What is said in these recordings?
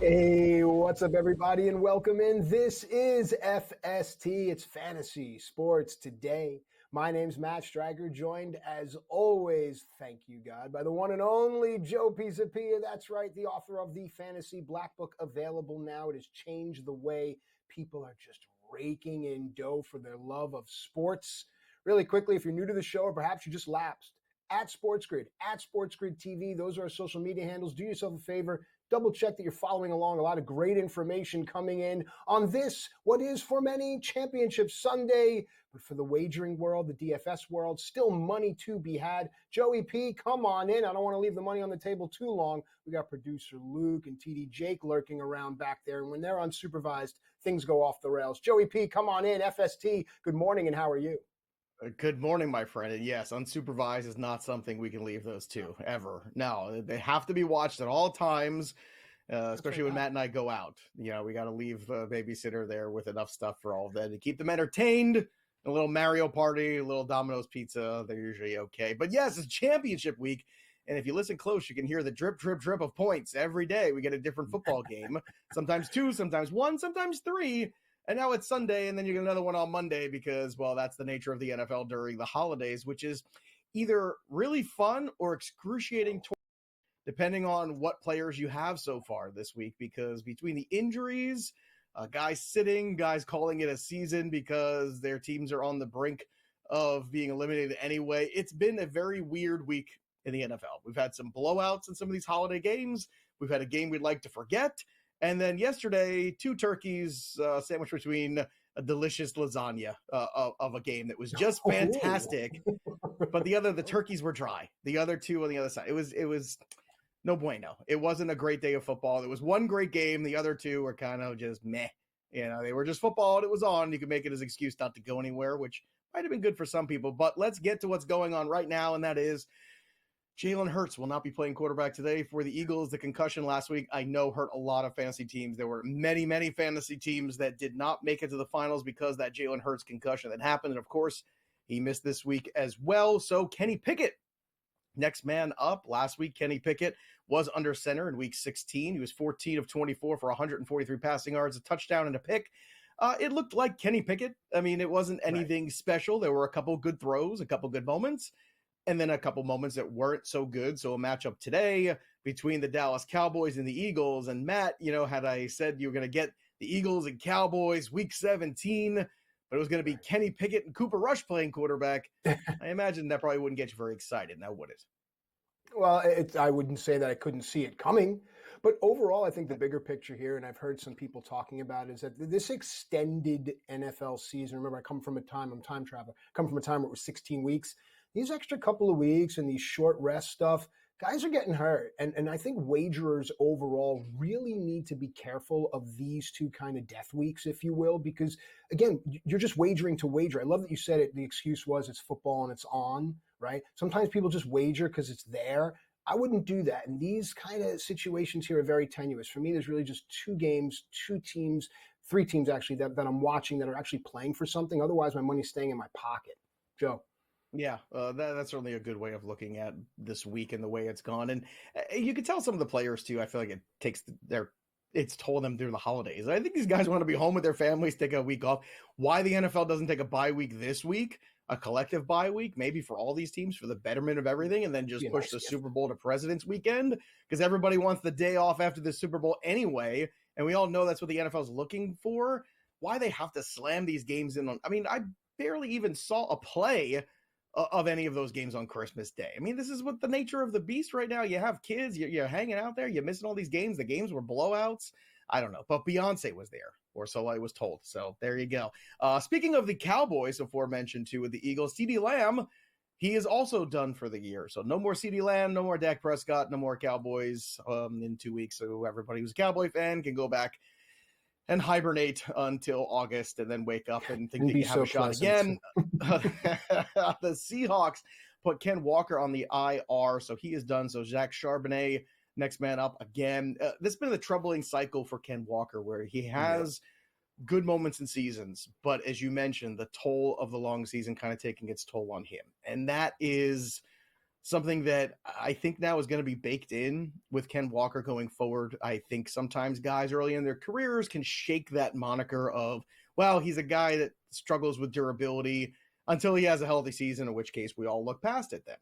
Hey, what's up, everybody, and welcome in. This is FST. It's Fantasy Sports Today. My name's Matt Striker, joined as always, thank you, God, by the one and only Joe Pisapia. That's right, the author of the Fantasy Black Book, available now. It has changed the way people are just raking in dough for their love of sports. Really quickly, if you're new to the show or perhaps you just lapsed, at SportsGrid, at SportsGrid TV, those are our social media handles. Do yourself a favor. Double check that you're following along. A lot of great information coming in on this, what is for many Championship Sunday, but for the wagering world, the DFS world, still money to be had. Joey P, come on in. I don't want to leave the money on the table too long. We got producer Luke and TD Jake lurking around back there. And when they're unsupervised, things go off the rails. Joey P, come on in. FST, good morning, and how are you? Good morning, my friend. And yes, unsupervised is not something we can leave those two ever. No, they have to be watched at all times, especially when Matt and I go out. You know, we got to leave the babysitter there with enough stuff for all of them to keep them entertained. A little Mario Party, a little Domino's Pizza, they're usually okay. But yes, it's championship week. And if you listen close, you can hear the drip, drip, drip of points every day. We get a different football game, sometimes two, sometimes one, sometimes three. And now it's Sunday, and then you get another one on Monday because, well, that's the nature of the NFL during the holidays, which is either really fun or excruciating, depending on what players you have so far this week. Because between the injuries, guys sitting, guys calling it a season because their teams are on the brink of being eliminated anyway, it's been a very weird week in the NFL. We've had some blowouts in some of these holiday games. We've had a game we'd like to forget. And then yesterday, two turkeys sandwiched between a delicious lasagna of a game that was just fantastic. But the turkeys were dry. The other two on the other side, it was no bueno. It wasn't a great day of football. It was one great game. The other two were kind of just meh. You know, they were just football and it was on. You could make it as an excuse not to go anywhere, which might have been good for some people. But let's get to what's going on right now, and that is Jalen Hurts will not be playing quarterback today for the Eagles. The concussion last week, I know, hurt a lot of fantasy teams. There were many, many fantasy teams that did not make it to the finals because that Jalen Hurts concussion that happened. And, of course, he missed this week as well. So Kenny Pickett, next man up. Last week, Kenny Pickett was under center in week 16. He was 14 of 24 for 143 passing yards, a touchdown and a pick. It looked like Kenny Pickett. I mean, it wasn't anything special. There were a couple good throws, a couple good moments, and then a couple moments that weren't so good. So a matchup today between the Dallas Cowboys and the Eagles. And Matt, you know, had I said you were going to get the Eagles and Cowboys week 17, but it was going to be Kenny Pickett and Cooper Rush playing quarterback, I imagine that probably wouldn't get you very excited now, would it? Well, I wouldn't say that I couldn't see it coming, but overall, I think the bigger picture here, and I've heard some people talking about it, is that this extended NFL season, remember, I'm time traveler, come from a time where it was 16 weeks. These extra couple of weeks and these short rest stuff, guys are getting hurt. And I think wagerers overall really need to be careful of these two kind of death weeks, if you will, because, again, you're just wagering to wager. I love that you said it. The excuse was it's football and it's on, right? Sometimes people just wager because it's there. I wouldn't do that. And these kind of situations here are very tenuous. For me, there's really just two games, two teams, three teams actually that I'm watching that are actually playing for something. Otherwise, my money's staying in my pocket. Joe. Yeah, that's certainly a good way of looking at this week and the way it's gone. And you can tell some of the players, too, I feel like it takes it's told them through the holidays. I think these guys want to be home with their families, take a week off. Why the NFL doesn't take a bye week this week, a collective bye week, maybe for all these teams for the betterment of everything, and then just push the Super Bowl to President's Weekend, because everybody wants the day off after the Super Bowl anyway, and we all know that's what the NFL is looking for. Why they have to slam these games in on? I mean, I barely even saw a play of any of those games on Christmas Day. I mean, this is what the nature of the beast right now. You have kids, you're hanging out there, you're missing all these games. The games were blowouts. I don't know, but Beyonce was there, or so I was told. So there you go. Speaking of the Cowboys, aforementioned too, with the Eagles, CeeDee Lamb, he is also done for the year. So no more CeeDee Lamb, no more Dak Prescott, no more Cowboys in 2 weeks. So everybody who's a Cowboy fan can go back and hibernate until August and then wake up and think that you have a shot again. The Seahawks put Ken Walker on the IR, so he is done. So Zach Charbonnet, next man up again. This has been a troubling cycle for Ken Walker where he has good moments in seasons, but as you mentioned, the toll of the long season kind of taking its toll on him. And that is something that I think now is going to be baked in with Ken Walker going forward. I think sometimes guys early in their careers can shake that moniker of, well, he's a guy that struggles with durability until he has a healthy season, in which case we all look past it then.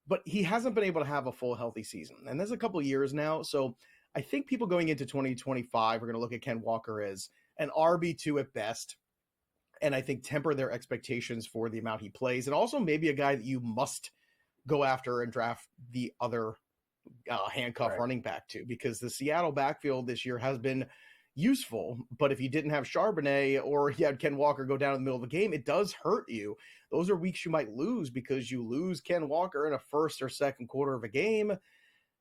But he hasn't been able to have a full healthy season. And there's a couple of years now. So I think people going into 2025 are going to look at Ken Walker as an RB2 at best. And I think temper their expectations for the amount he plays. And also maybe a guy that you must go after and draft the other handcuff running back to, because the Seattle backfield this year has been useful, but if you didn't have Charbonnet or you had Ken Walker go down in the middle of the game, it does hurt you. Those are weeks you might lose because you lose Ken Walker in a first or second quarter of a game.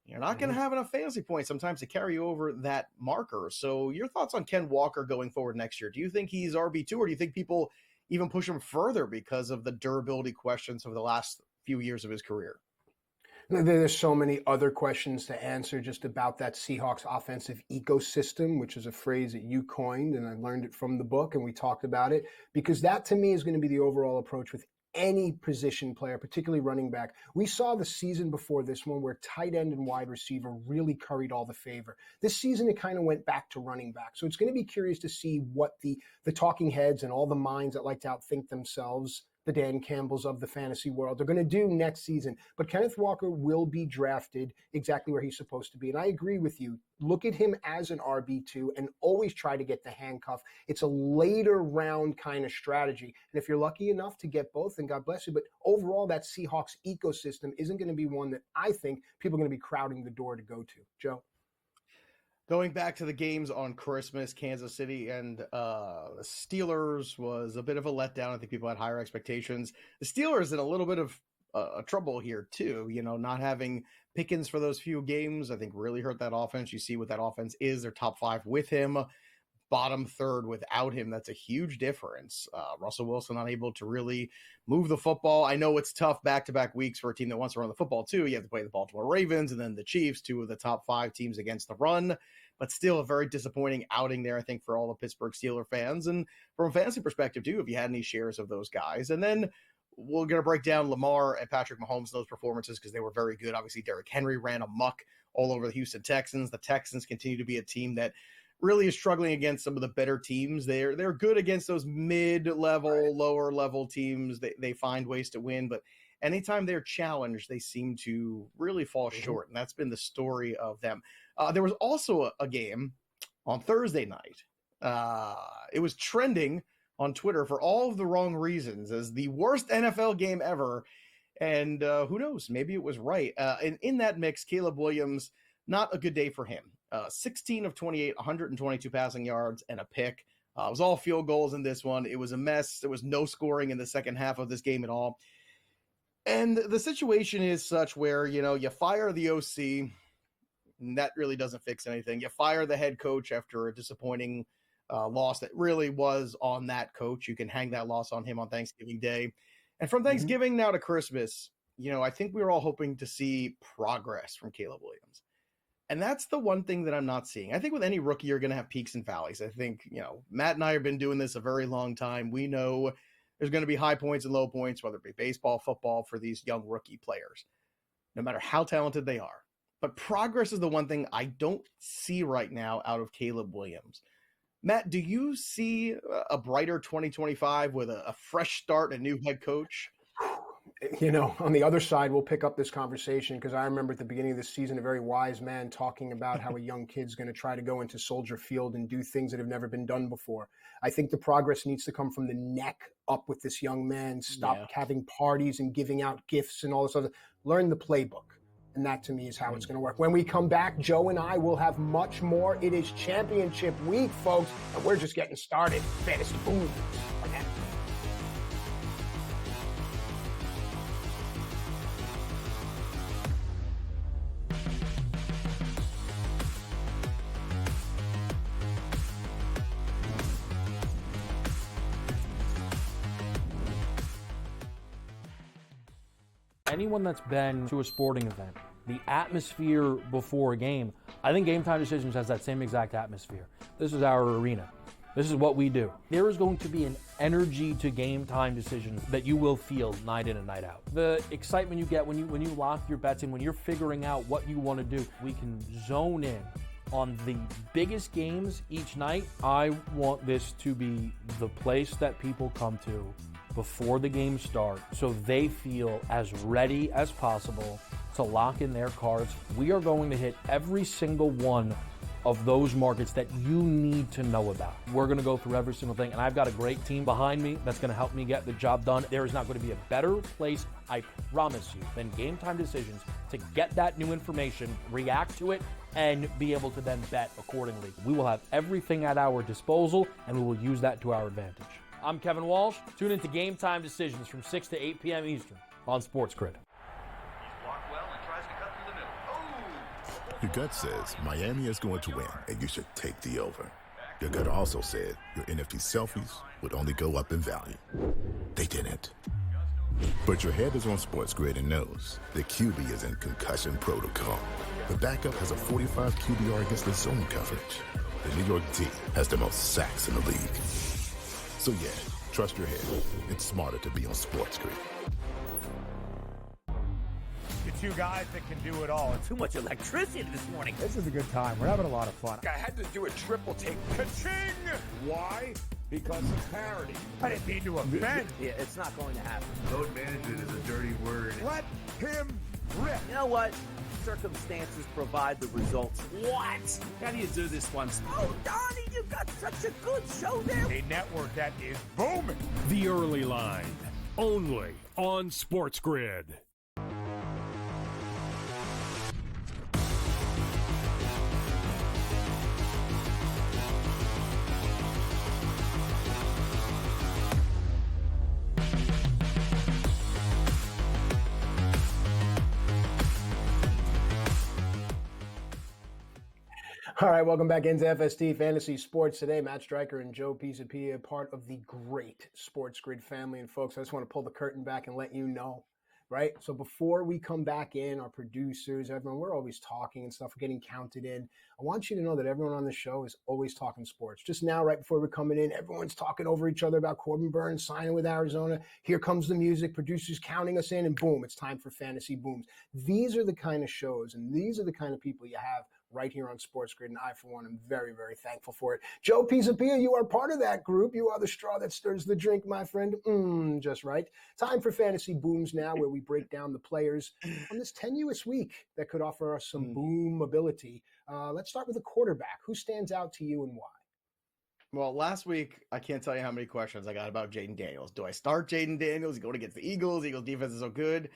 You're not going to have enough fantasy points sometimes to carry over that marker. So your thoughts on Ken Walker going forward next year? Do you think he's RB2, or do you think people even push him further because of the durability questions of the last few years of his career? There's so many other questions to answer just about that Seahawks offensive ecosystem, which is a phrase that you coined, and I learned it from the book, and we talked about it, because that to me is going to be the overall approach with any position player, particularly running back. We saw the season before this one where tight end and wide receiver really curried all the favor. This season, it kind of went back to running back. So it's going to be curious to see what the talking heads and all the minds that like to outthink themselves, the Dan Campbells of the fantasy world, are going to do next season. But Kenneth Walker will be drafted exactly where he's supposed to be. And I agree with you. Look at him as an RB2 and always try to get the handcuff. It's a later round kind of strategy. And if you're lucky enough to get both, then God bless you. But overall, that Seahawks ecosystem isn't going to be one that I think people are going to be crowding the door to go to. Joe? Going back to the games on Christmas, Kansas City and the Steelers was a bit of a letdown. I think people had higher expectations. The Steelers in a little bit of trouble here too. You know, not having Pickens for those few games, I think really hurt that offense. You see what that offense is. They're top 5 with him, bottom 3rd without him. That's a huge difference. Russell Wilson unable to really move the football. I know it's tough back-to-back weeks for a team that wants to run the football too. You have to play the Baltimore Ravens and then the Chiefs, 2 of the top 5 teams against the run. But still a very disappointing outing there, I think, for all the Pittsburgh Steelers fans. And from a fantasy perspective, too, if you had any shares of those guys. And then we're going to break down Lamar and Patrick Mahomes, those performances, because they were very good. Obviously, Derrick Henry ran amok all over the Houston Texans. The Texans continue to be a team that really is struggling against some of the better teams. They're good against those mid-level, lower-level teams. They find ways to win. But anytime they're challenged, they seem to really fall short. And that's been the story of them. There was also a game on Thursday night. It was trending on Twitter for all of the wrong reasons as the worst NFL game ever. And who knows, maybe it was right. And in that mix, Caleb Williams, not a good day for him. 16 of 28, 122 passing yards and a pick. It was all field goals in this one. It was a mess. There was no scoring in the second half of this game at all. And the situation is such where, you know, you fire the OC, and that really doesn't fix anything. You fire the head coach after a disappointing loss that really was on that coach. You can hang that loss on him on Thanksgiving Day. And from Thanksgiving now to Christmas, you know, I think we were all hoping to see progress from Caleb Williams. And that's the one thing that I'm not seeing. I think with any rookie, you're going to have peaks and valleys. I think, you know, Matt and I have been doing this a very long time. We know there's going to be high points and low points, whether it be baseball, football, for these young rookie players, no matter how talented they are. But progress is the one thing I don't see right now out of Caleb Williams. Matt, do you see a brighter 2025 with a fresh start, a new head coach? You know, on the other side, we'll pick up this conversation because I remember at the beginning of the season, a very wise man talking about how a young kid's going to try to go into Soldier Field and do things that have never been done before. I think the progress needs to come from the neck up with this young man. Stop having parties and giving out gifts and all this other. Learn the playbook. And that, to me, is how it's going to work. When we come back, Joe and I will have much more. It is championship week, folks, and we're just getting started. Fantasy Boom. Anyone that's been to a sporting event, the atmosphere before a game, I think Game Time Decisions has that same exact atmosphere. This is our arena. This is what we do. There is going to be an energy to game time decisions that you will feel night in and night out. The excitement you get when you lock your bets in, when you're figuring out what you want to do, we can zone in on the biggest games each night. I want this to be the place that people come to before the games start so they feel as ready as possible to lock in their cards. We are going to hit every single one of those markets that you need to know about. We're going to go through every single thing, and I've got a great team behind me that's going to help me get the job done. There is not going to be a better place, I promise you, than Game Time Decisions to get that new information, react to it, and be able to then bet accordingly. We will have everything at our disposal, and we will use that to our advantage. I'm Kevin Walsh. Tune into Game Time Decisions from 6 to 8 p.m. Eastern on SportsGrid. Your gut says Miami is going to win, and you should take the over. Your gut also said your NFT selfies would only go up in value. They didn't. But your head is on SportsGrid and knows the QB is in concussion protocol. The backup has a 45 QBR against the zone coverage. The New York D has the most sacks in the league. So yeah, trust your head. It's smarter to be on SportsGrid. Two guys that can do it all. Too much electricity this morning. This is a good time. We're having a lot of fun. I had to do a triple take. Ka-ching! Why? Because of parity. I didn't mean to offend. Yeah, it's not going to happen. Load management is a dirty word. Let him rip. You know what? Circumstances provide the results. What? How do you do this one? Oh, Donnie, you got such a good show there. A network that is booming. The Early Line, only on SportsGrid. All right, welcome back into FST Fantasy Sports today. Matt Striker and Joe Pisapia, part of the great SportsGrid family. And folks, I just want to pull the curtain back and let you know, right? So before we come back in, our producers, everyone, we're always talking and stuff. We're getting counted in. I want you to know that everyone on the show is always talking sports. Just now, right before we're coming in, everyone's talking over each other about Corbin Burns signing with Arizona. Here comes the music, producers counting us in, and boom, it's time for Fantasy Booms. These are the kind of shows, and these are the kind of people you have right here on SportsGrid, and I, for one, am very, very thankful for it. Joe Pisapia, you are part of that group. You are the straw that stirs the drink, my friend. Just right. Time for Fantasy Booms now, where we break down the players on this tenuous week that could offer us some boom ability. Let's start with a quarterback. Who stands out to you and why? Well, last week, I can't tell you how many questions I got about Jaden Daniels. Do I start Jaden Daniels? He's going against the Eagles. Eagles defense is so good.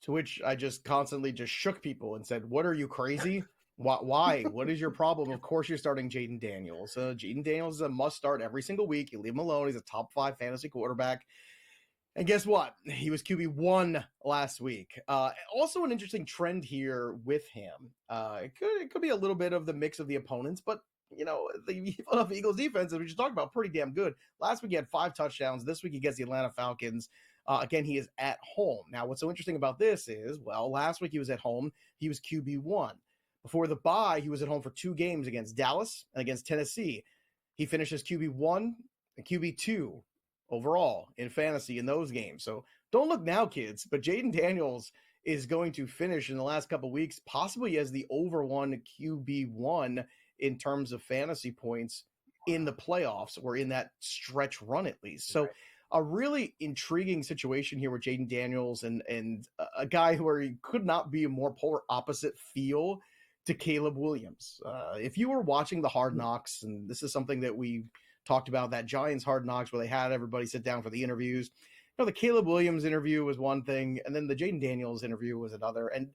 To which I just constantly just shook people and said, what are you, crazy? Why? What is your problem? Of course you're starting Jaden Daniels. Jaden Daniels is a must start every single week. You leave him alone. He's a top 5 fantasy quarterback. And guess what? He was QB1 last week. Also an interesting trend here with him. It could be a little bit of the mix of the opponents, but you know, the Philadelphia Eagles defense, as we just talked about, pretty damn good. Last week he had 5 touchdowns. This week he gets the Atlanta Falcons. Again, he is at home. Now, what's so interesting about this is, well, last week he was at home. He was QB1. Before the bye, he was at home for 2 games against Dallas and against Tennessee. He finishes QB1 and QB2 overall in fantasy in those games. So don't look now, kids, but Jaden Daniels is going to finish in the last couple of weeks, possibly as the over one QB1 in terms of fantasy points in the playoffs or in that stretch run at least. So a really intriguing situation here with Jaden Daniels and a guy who he could not be a more polar opposite feel to Caleb Williams. If you were watching the Hard Knocks, and this is something that we talked about, that Giants Hard Knocks where they had everybody sit down for the interviews. You know, the Caleb Williams interview was one thing, and then the Jaden Daniels interview was another. And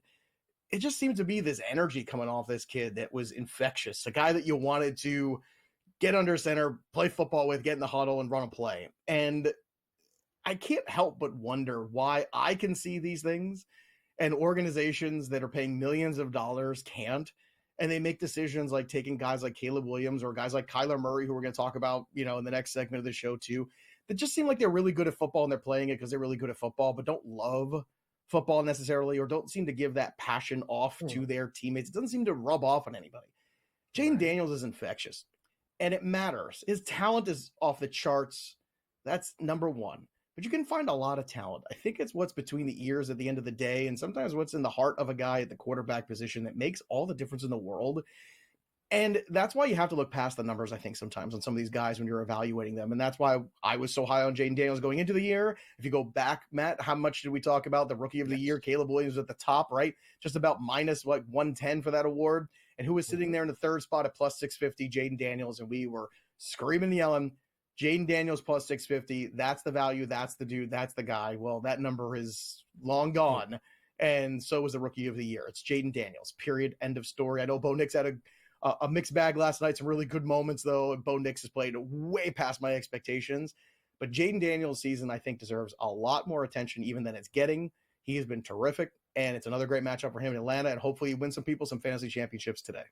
it just seemed to be this energy coming off this kid that was infectious, a guy that you wanted to get under center, play football with, get in the huddle, and run a play. And I can't help but wonder why I can see these things and organizations that are paying millions of dollars can't, and they make decisions like taking guys like Caleb Williams or guys like Kyler Murray, who we're going to talk about, you know, in the next segment of the show too, that just seem like they're really good at football and they're playing it because they're really good at football, but don't love football necessarily, or don't seem to give that passion off to their teammates. It doesn't seem to rub off on anybody. Jaden Daniels is infectious. and it matters. His talent is off the charts. That's number one. But you can find a lot of talent. I think it's what's between the ears at the end of the day, and sometimes what's in the heart of a guy at the quarterback position that makes all the difference in the world. And that's why you have to look past the numbers, I think, sometimes on some of these guys when you're evaluating them. And that's why I was so high on Jaden Daniels going into the year. If you go back, Matt, how much did we talk about the rookie of the year? Caleb Williams at the top, right? Just about minus 110 for that award. And who was sitting there in the third spot at plus 650? Jaden Daniels. And we were screaming and yelling, Jaden Daniels plus 650. That's the value. That's the dude. That's the guy. Well, that number is long gone. And so was the rookie of the year. It's Jaden Daniels, period. End of story. I know Bo Nix had a mixed bag last night. Some really good moments, though. Bo Nix has played way past my expectations. But Jaden Daniels' season, I think, deserves a lot more attention even than it's getting. He has been terrific, and it's another great matchup for him in Atlanta, and hopefully he wins some people some fantasy championships today.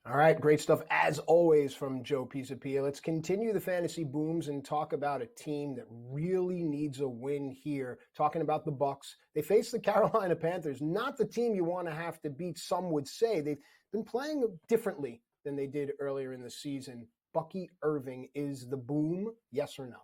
All right, great stuff as always from Joe Pisapia. Let's continue the fantasy booms and talk about a team that really needs a win here. Talking about the Bucs. They face the Carolina Panthers, not the team you want to have to beat, some would say. They've been playing differently than they did earlier in the season. Bucky Irving is the boom, yes or no?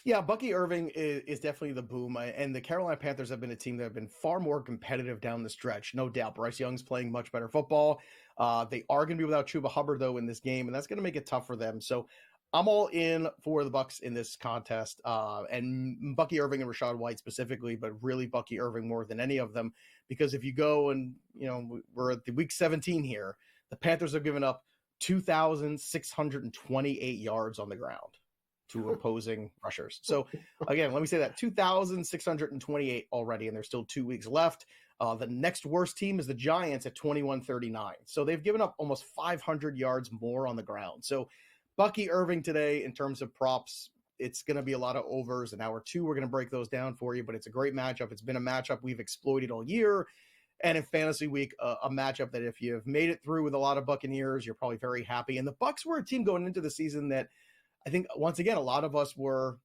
Yeah, Bucky Irving is definitely the boom, and the Carolina Panthers have been a team that have been far more competitive down the stretch, no doubt. Bryce Young's playing much better football. They are going to be without Chuba Hubbard, though, in this game, and that's going to make it tough for them. So I'm all in for the Bucs in this contest, and Bucky Irving and Rachaad White specifically, but really Bucky Irving more than any of them, because if you go and, we're at the week 17 here, the Panthers have given up 2,628 yards on the ground to opposing rushers. So again, let me say that 2,628 already, and there's still 2 weeks left. The next worst team is the Giants at 2,139. So they've given up almost 500 yards more on the ground. So Bucky Irving today, in terms of props, it's going to be a lot of overs. In hour two, we're going to break those down for you, but it's a great matchup. It's been a matchup we've exploited all year. And in Fantasy Week, a matchup that if you've made it through with a lot of Buccaneers, you're probably very happy. And the Bucs were a team going into the season that I think, once again, a lot of us were.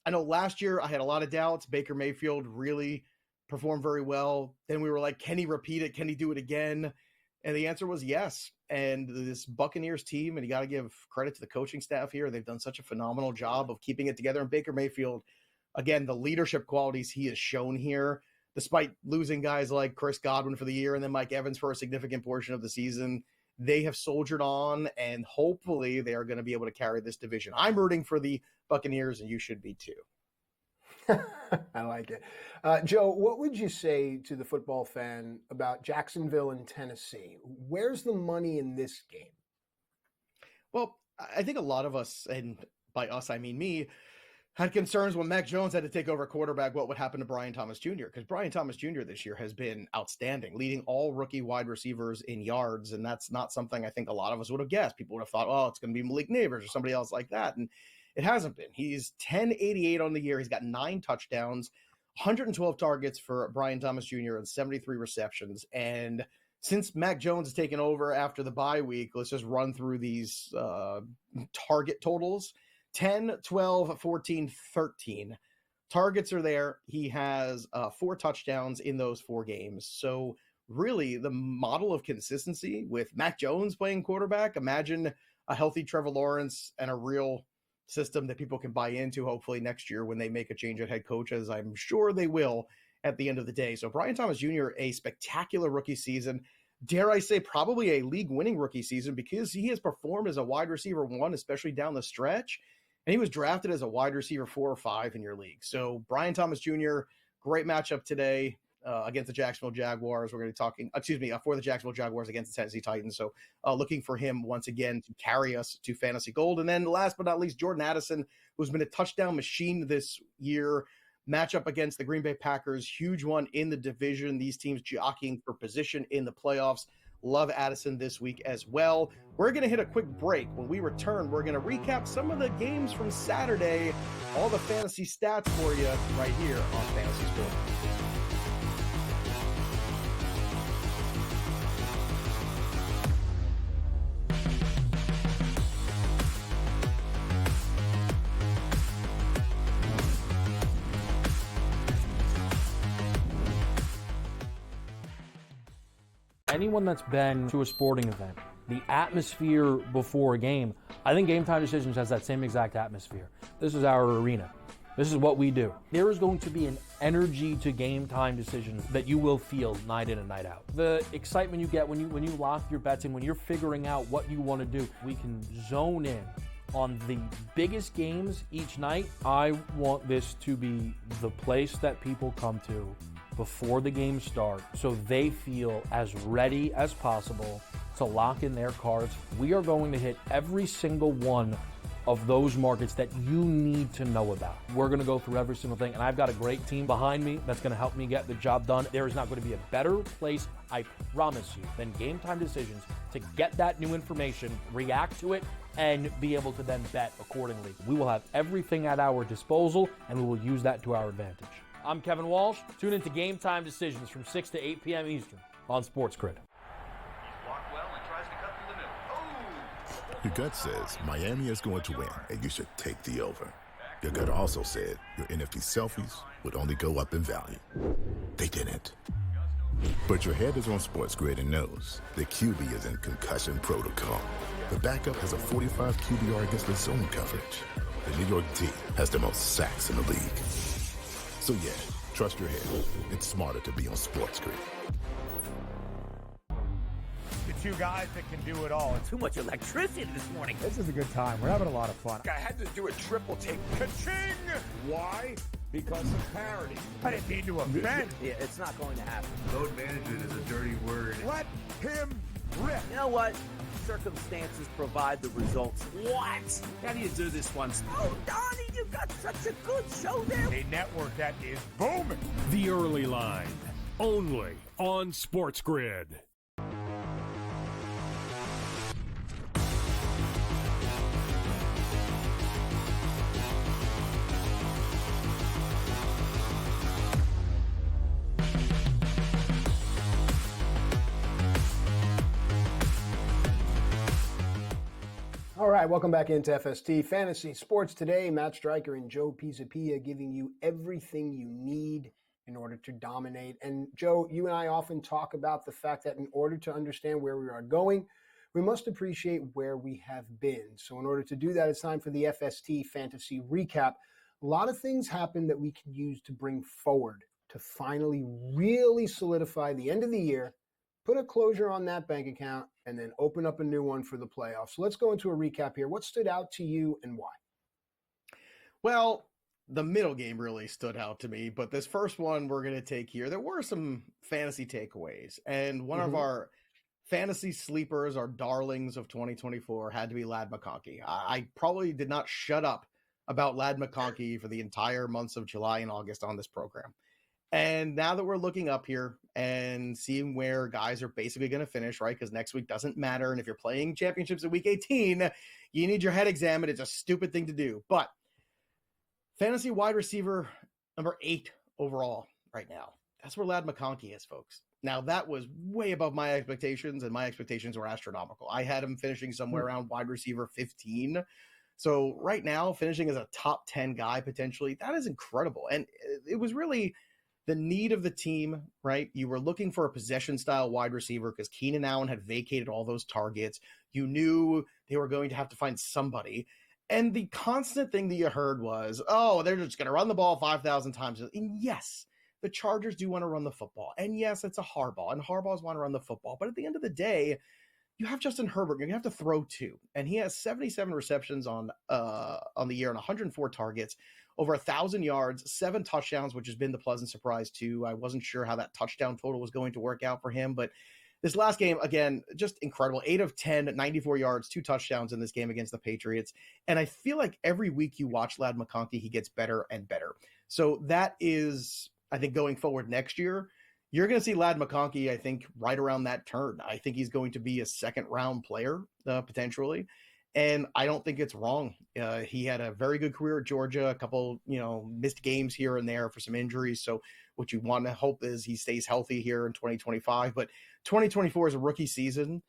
I know last year I had a lot of doubts. Baker Mayfield really performed very well. Then we were like, can he repeat it? Can he do it again? And the answer was yes. And this Buccaneers team, and you got to give credit to the coaching staff here, they've done such a phenomenal job of keeping it together. And Baker Mayfield, again, the leadership qualities he has shown here, despite losing guys like Chris Godwin for the year and then Mike Evans for a significant portion of the season, they have soldiered on, and hopefully they are going to be able to carry this division. I'm rooting for the Buccaneers, and you should be too. I like it. Joe, what would you say to the football fan about Jacksonville and Tennessee? Where's the money in this game? Well, I think a lot of us, and by us I mean me, had concerns when Mac Jones had to take over quarterback, what would happen to Brian Thomas Jr., because Brian Thomas Jr. this year has been outstanding, leading all rookie wide receivers in yards, and that's not something I think a lot of us would have guessed. People would have thought, oh, it's going to be Malik Neighbors or somebody else like that, and it hasn't been. He's 1088 on the year. He's got 9 touchdowns, 112 targets for Brian Thomas Jr. and 73 receptions, and since Mac Jones has taken over after the bye week, let's just run through these target totals. 10, 12, 14, 13. Targets are there. He has 4 touchdowns in those 4 games. So really the model of consistency with Mac Jones playing quarterback, imagine a healthy Trevor Lawrence and a real system that people can buy into hopefully next year when they make a change at head coach, as I'm sure they will at the end of the day. So Brian Thomas Jr., a spectacular rookie season. Dare I say probably a league-winning rookie season, because he has performed as a wide receiver 1, especially down the stretch. And he was drafted as a wide receiver 4 or 5 in your league. So Brian Thomas Jr., great matchup today against the Jacksonville Jaguars. We're going to be talking, for the Jacksonville Jaguars against the Tennessee Titans. So looking for him once again to carry us to fantasy gold. And then last but not least, Jordan Addison, who's been a touchdown machine this year. Matchup against the Green Bay Packers, huge one in the division. These teams jockeying for position in the playoffs. Love Addison this week as well. We're going to hit a quick break. When we return, we're going to recap some of the games from Saturday, all the fantasy stats for you right here on Fantasy Sports. Anyone that's been to a sporting event the atmosphere before a game. I think Game Time Decisions has that same exact atmosphere. This is our arena. This is what we do. There is going to be an energy to Game Time Decisions that you will feel night in and night out. The excitement you get when you lock your bets in, when you're figuring out what you want to do, we can zone in on the biggest games each night. I want this to be the place that people come to before the games start so they feel as ready as possible to lock in their cards. We are going to hit every single one of those markets that you need to know about. We're going to go through every single thing, and I've got a great team behind me that's going to help me get the job done. There is not going to be a better place, I promise you, than Game Time Decisions to get that new information, react to it, and be able to then bet accordingly. We will have everything at our disposal, and we will use that to our advantage. I'm Kevin Walsh. Tune into Game Time Decisions from 6 to 8 p.m. Eastern on SportsGrid. Your gut says Miami is going to win, and you should take the over. Your gut also said your NFT selfies would only go up in value. They didn't. But your head is on SportsGrid and knows the QB is in concussion protocol. The backup has a 45 QBR against the zone coverage. The New York D has the most sacks in the league. So yeah, trust your head. It's smarter to be on SportsGrid. The two guys that can do it all. Too much electricity this morning. This is a good time. We're having a lot of fun. I had to do a triple take. Ka-ching! Why? Because of parity. I didn't mean to offend. Yeah, it's not going to happen. Load management is a dirty word. Let him rip. You know what? Circumstances provide the results. What? How do you do this one? Oh, Donnie, you got such a good show there. A network that is booming. The Early Line, only on SportsGrid. All right, welcome back into FST Fantasy Sports Today. Matt Striker and Joe Pisapia giving you everything you need in order to dominate. And Joe, you and I often talk about the fact that in order to understand where we are going, we must appreciate where we have been. So in order to do that, it's time for the FST Fantasy Recap. A lot of things happen that we can use to bring forward to finally really solidify the end of the year, put a closure on that bank account, and then open up a new one for the playoffs. So let's go into a recap here. What stood out to you and why? Well, the middle game really stood out to me, but this first one we're going to take here, there were some fantasy takeaways. And one of our fantasy sleepers, our darlings of 2024, had to be Ladd McConkey. I probably did not shut up about Ladd McConkey for the entire months of July and August on this program. And now that we're looking up here and seeing where guys are basically going to finish, right? Because next week doesn't matter. And if you're playing championships at week 18, you need your head examined. It's a stupid thing to do. But fantasy wide receiver number 8 overall right now. That's where Ladd McConkey is, folks. Now, that was way above my expectations, and my expectations were astronomical. I had him finishing somewhere around wide receiver 15. So right now, finishing as a top 10 guy potentially, that is incredible. And it was really the need of the team, right? You were looking for a possession-style wide receiver because Keenan Allen had vacated all those targets. You knew they were going to have to find somebody. And the constant thing that you heard was, oh, they're just going to run the ball 5,000 times. And yes, the Chargers do want to run the football. And yes, it's a Harbaugh, and Harbaughs want to run the football. But at the end of the day, you have Justin Herbert. You're going to have to throw 2. And he has 77 receptions on the year and 104 targets, over 1,000 yards, 7 touchdowns, which has been the pleasant surprise too. I wasn't sure how that touchdown total was going to work out for him, but this last game, again, just incredible. 8 of 10, 94 yards, 2 touchdowns in this game against the Patriots. And I feel like every week you watch Ladd McConkey, he gets better and better. So that is, I think, going forward next year, you're going to see Ladd McConkey, I think, right around that turn. I think he's going to be a second-round player, potentially. And I don't think it's wrong. He had a very good career at Georgia, a couple, missed games here and there for some injuries. So what you want to hope is he stays healthy here in 2025. But 2024 is a rookie season.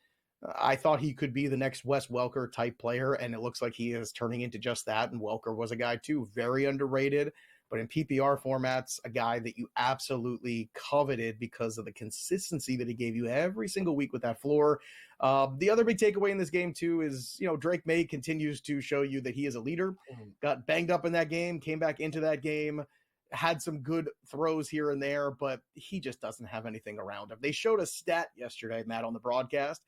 I thought he could be the next Wes Welker type player, and it looks like he is turning into just that. And Welker was a guy too, very underrated. But in PPR formats, a guy that you absolutely coveted because of the consistency that he gave you every single week with that floor. The other big takeaway in this game, too, is, Drake May continues to show you that he is a leader. Got banged up in that game, came back into that game, had some good throws here and there, but he just doesn't have anything around him. They showed a stat yesterday, Matt, on the broadcast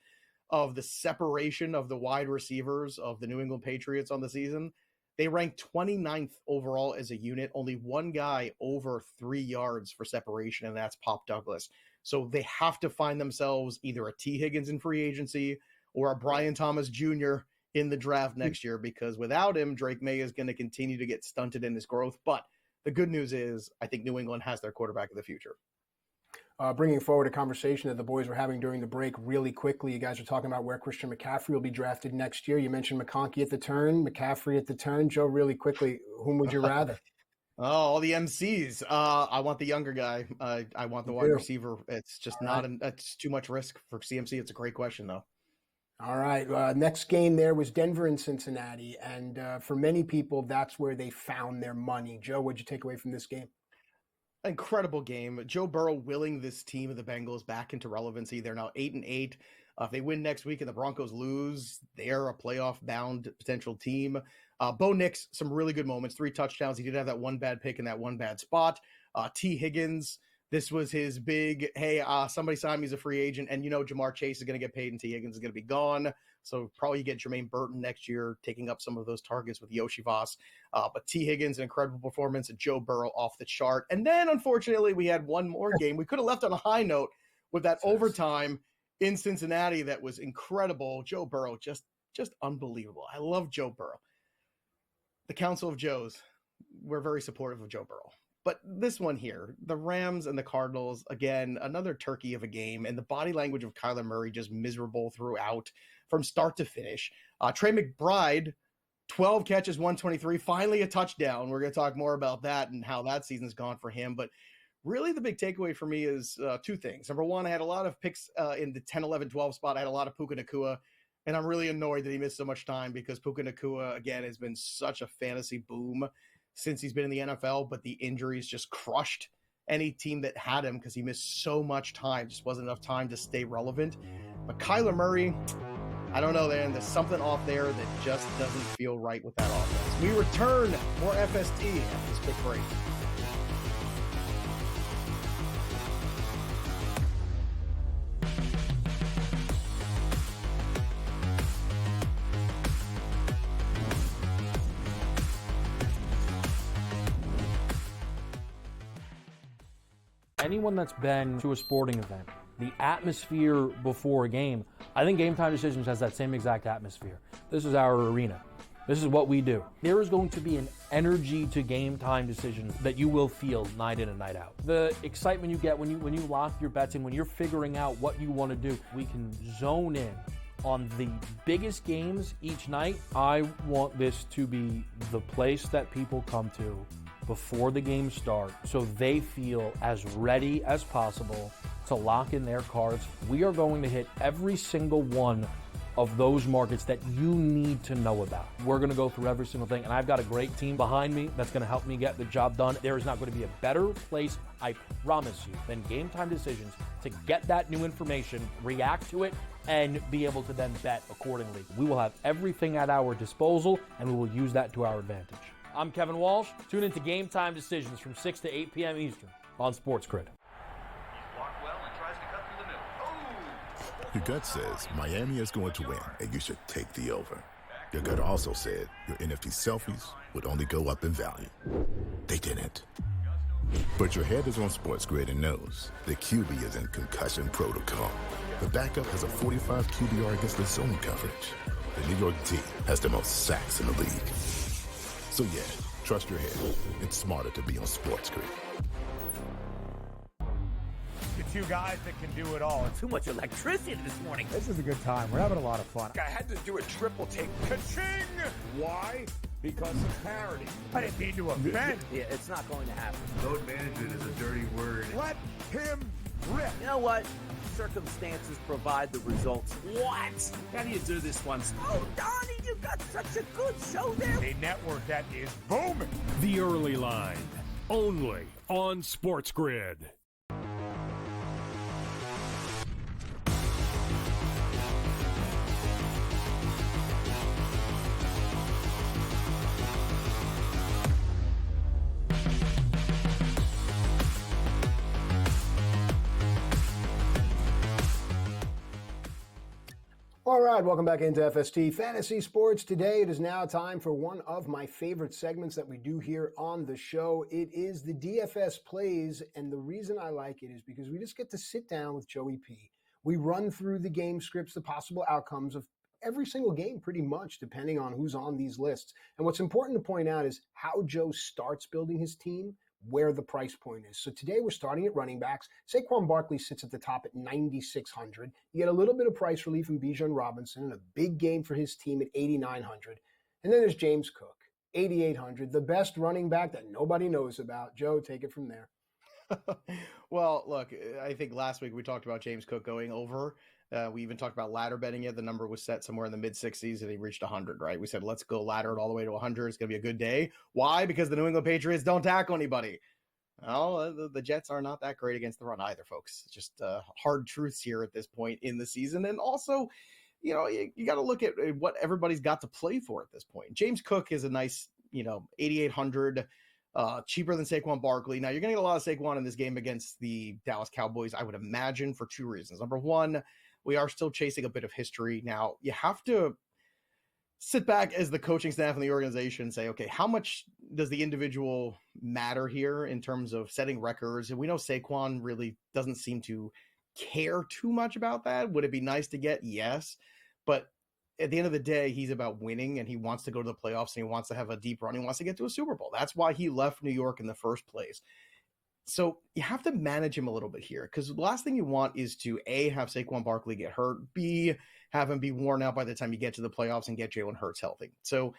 of the separation of the wide receivers of the New England Patriots on the season. They ranked 29th overall as a unit, only one guy over 3 yards for separation, and that's Pop Douglas. So they have to find themselves either a T. Higgins in free agency or a Brian Thomas Jr. in the draft next year, because without him, Drake May is going to continue to get stunted in his growth. But the good news is I think New England has their quarterback of the future. Bringing forward a conversation that the boys were having during the break really quickly. You guys are talking about where Christian McCaffrey will be drafted next year. You mentioned McConkey at the turn, McCaffrey at the turn. Joe, really quickly, whom would you rather? All the MCs. I want the younger guy. I want the wide receiver. It's just it's too much risk for CMC. It's a great question, though. All right. Next game there was Denver and Cincinnati. And for many people, that's where they found their money. Joe, what'd you take away from this game? Incredible game. Joe Burrow willing this team of the Bengals back into relevancy. They're now 8-8. If they win next week and the Broncos lose, they're a playoff-bound potential team. Bo Nix, some really good moments. 3 touchdowns. He did have that one bad pick in that one bad spot. T. Higgins, this was his big, hey, somebody signed me as a free agent, and Jamar Chase is going to get paid and T. Higgins is going to be gone. So probably get Jermaine Burton next year, taking up some of those targets with Yoshi Voss. But T. Higgins, an incredible performance, and Joe Burrow off the chart. And then, unfortunately, we had one more game. We could have left on a high note with that overtime in Cincinnati that was incredible. Joe Burrow, just unbelievable. I love Joe Burrow. The Council of Joes, we're very supportive of Joe Burrow. But this one here, the Rams and the Cardinals, again, another turkey of a game, and the body language of Kyler Murray just miserable throughout from start to finish. Trey McBride, 12 catches, 123, finally a touchdown. We're going to talk more about that and how that season's gone for him. But really the big takeaway for me is 2 things. Number one, I had a lot of picks in the 10, 11, 12 spot. I had a lot of Puka Nacua, and I'm really annoyed that he missed so much time because Puka Nacua, again, has been such a fantasy boom since he's been in the NFL, but the injuries just crushed any team that had him because he missed so much time. Just wasn't enough time to stay relevant. But Kyler Murray, I don't know, man. There's something off there that just doesn't feel right with that offense. We return more FST after this quick break. Anyone that's been to a sporting event, the atmosphere before a game, I think Game Time Decisions has that same exact atmosphere. This is our arena. This is what we do. There is going to be an energy to Game Time Decisions that you will feel night in and night out. The excitement you get when you lock your bets in, when you're figuring out what you want to do, we can zone in on the biggest games each night. I want this to be the place that people come to before the games start so they feel as ready as possible to lock in their cards. We are going to hit every single one of those markets that you need to know about. We're going to go through every single thing, and I've got a great team behind me that's going to help me get the job done. There is not going to be a better place, I promise you, than Game Time Decisions to get that new information, react to it, and be able to then bet accordingly. We will have everything at our disposal, and we will use that to our advantage. I'm Kevin Walsh. Tune into Game Time Decisions from 6 to 8 p.m. Eastern on SportsGrid. Your gut says Miami is going to win, and you should take the over. Your gut also said your NFT selfies would only go up in value. They didn't. But your head is on SportsGrid and knows the QB is in concussion protocol. The backup has a 45 QBR against the zone coverage. The New York team has the most sacks in the league. So yeah, trust your head. It's smarter to be on SportsGrid. The 2 guys that can do it all. Too much electricity this morning. This is a good time. We're having a lot of fun. I had to do a triple take. Ka-ching! Why? Because of parity. I didn't mean to offend. Yeah, it's not going to happen. Load management is a dirty word. Let him rip. You know what? Circumstances provide the results. What? How do you do this one? Oh, Donnie, you got such a good show there. A network that is booming. The Early Line. only on SportsGrid. All right, welcome back into FST Fantasy Sports. Today it is now time for one of my favorite segments that we do here on the show. It is the DFS plays, and the reason I like it is because we just get to sit down with Joey P. We run through the game scripts, the possible outcomes of every single game pretty much, depending on who's on these lists. And what's important to point out is how Joe starts building his team, where the price point is. So today we're starting at running backs. Saquon Barkley sits at the top at 9,600. You get a little bit of price relief in Bijan Robinson and a big game for his team at 8,900. And then there's James Cook, 8,800, the best running back that nobody knows about. Joe, take it from there. Well, look, I think last week we talked about James Cook going over. We even talked about ladder betting it. The number was set somewhere in the mid-60s and he reached 100, right? We said, let's go ladder it all the way to 100. It's going to be a good day. Why? Because the New England Patriots don't tackle anybody. Well, the Jets are not that great against the run either, folks. Just hard truths here at this point in the season. And also, you know, you got to look at what everybody's got to play for at this point. James Cook is a nice, 8,800, cheaper than Saquon Barkley. Now, you're going to get a lot of Saquon in this game against the Dallas Cowboys, I would imagine, for two reasons. Number one, we are still chasing a bit of history. Now, you have to sit back as the coaching staff and the organization and say, okay, how much does the individual matter here in terms of setting records? And we know Saquon really doesn't seem to care too much about that. Would it be nice to get? Yes. But at the end of the day, he's about winning and he wants to go to the playoffs and he wants to have a deep run. He wants to get to a Super Bowl. That's why he left New York in the first place. So you have to manage him a little bit here because the last thing you want is to A, have Saquon Barkley get hurt, B, have him be worn out by the time you get to the playoffs and get Jalen Hurts healthy. So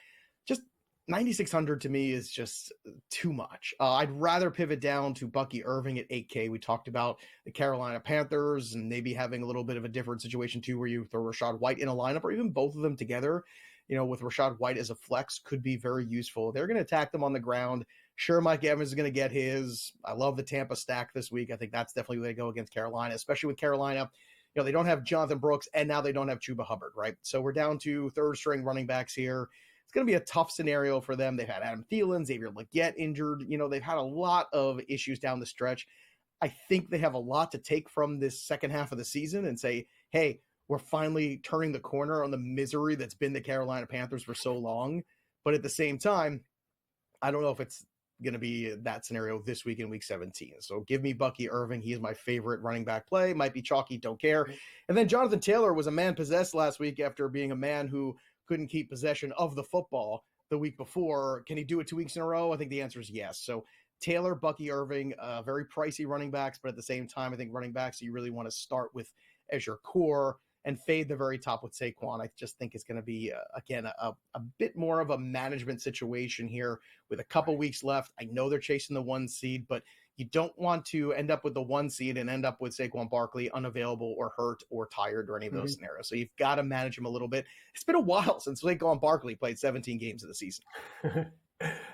just 9,600 to me is just too much. I'd rather pivot down to Bucky Irving at 8K. We talked about the Carolina Panthers and maybe having a little bit of a different situation too, where you throw Rachaad White in a lineup or even both of them together, with Rachaad White as a flex could be very useful. They're going to attack them on the ground. Sure, Mike Evans is going to get his. I love the Tampa stack this week. I think that's definitely where they go against Carolina, especially with Carolina. They don't have Jonathan Brooks, and now they don't have Chuba Hubbard, right? So we're down to third-string running backs here. It's going to be a tough scenario for them. They've had Adam Thielen, Xavier Legette injured. They've had a lot of issues down the stretch. I think they have a lot to take from this second half of the season and say, hey, we're finally turning the corner on the misery that's been the Carolina Panthers for so long. But at the same time, I don't know if it's going to be that scenario this week in week 17. So give me Bucky Irving. He is my favorite running back play. Might be chalky, don't care. And then Jonathan Taylor was a man possessed last week after being a man who couldn't keep possession of the football the week before. Can he do it 2 weeks in a row? I think the answer is yes. So Taylor, Bucky Irving, very pricey running backs, but at the same time, I think running backs you really want to start with as your core and fade the very top with Saquon. I just think it's going to be, again, a bit more of a management situation here with a couple weeks left. I know they're chasing the 1 seed, but you don't want to end up with the 1 seed and end up with Saquon Barkley unavailable or hurt or tired or any of those scenarios. So you've got to manage him a little bit. It's been a while since Saquon Barkley played 17 games of the season.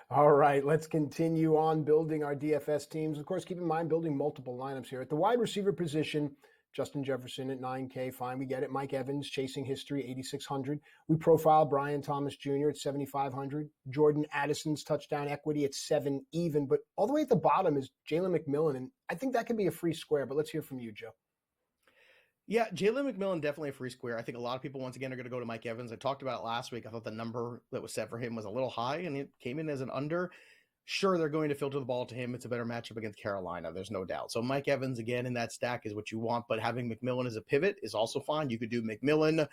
All right, let's continue on building our DFS teams. Of course, keep in mind building multiple lineups here. At the wide receiver position, Justin Jefferson at 9K, fine, we get it. Mike Evans, chasing history, 8,600. We profile Brian Thomas Jr. at 7,500. Jordan Addison's touchdown equity at 7 even. But all the way at the bottom is Jalen McMillan, and I think that could be a free square, but let's hear from you, Joe. Yeah, Jalen McMillan, definitely a free square. I think a lot of people, once again, are going to go to Mike Evans. I talked about it last week. I thought the number that was set for him was a little high, and it came in as an under. Sure, they're going to filter the ball to him. It's a better matchup against Carolina. There's no doubt. So Mike Evans, again, in that stack is what you want, but having McMillan as a pivot is also fine. You could do McMillan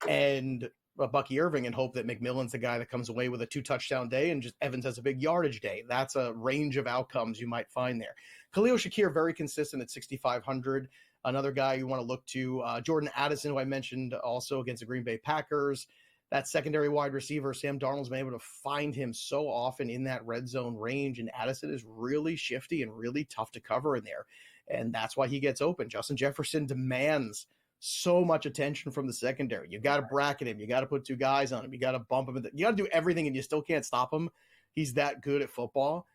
and Bucky Irving and hope that McMillan's the guy that comes away with a 2-touchdown day and just Evans has a big yardage day. That's a range of outcomes you might find there. Khalil Shakir, very consistent at 6,500. Another guy you want to look to, Jordan Addison, who I mentioned also against the Green Bay Packers. That secondary wide receiver, Sam Darnold's been able to find him so often in that red zone range, and Addison is really shifty and really tough to cover in there, and that's why he gets open. Justin Jefferson demands so much attention from the secondary. You got to bracket him. You got to put 2 guys on him. You got to bump him. You got to do everything, and you still can't stop him. He's that good at football.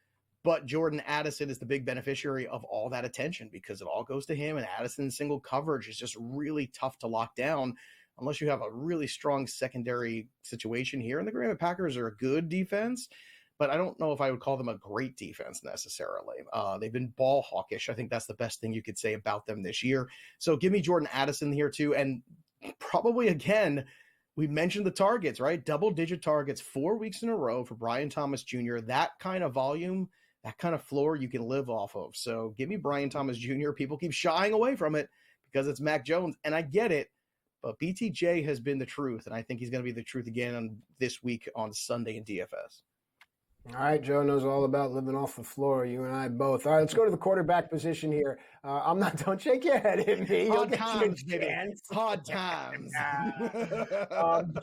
But Jordan Addison is the big beneficiary of all that attention because it all goes to him, and Addison's single coverage is just really tough to lock down unless you have a really strong secondary situation here. And the Green Bay Packers are a good defense, but I don't know if I would call them a great defense necessarily. They've been ball hawkish. I think that's the best thing you could say about them this year. So give me Jordan Addison here too. And probably, again, we mentioned the targets, right? Double-digit targets 4 weeks in a row for Brian Thomas Jr. That kind of volume, that kind of floor you can live off of. So give me Brian Thomas Jr. People keep shying away from it because it's Mac Jones, and I get it, but BTJ has been the truth, and I think he's going to be the truth again this week on Sunday in DFS. All right, Joe knows all about living off the floor. You and I both. All right, let's go to the quarterback position here. Don't shake your head at me. Hard times, baby. Hard times.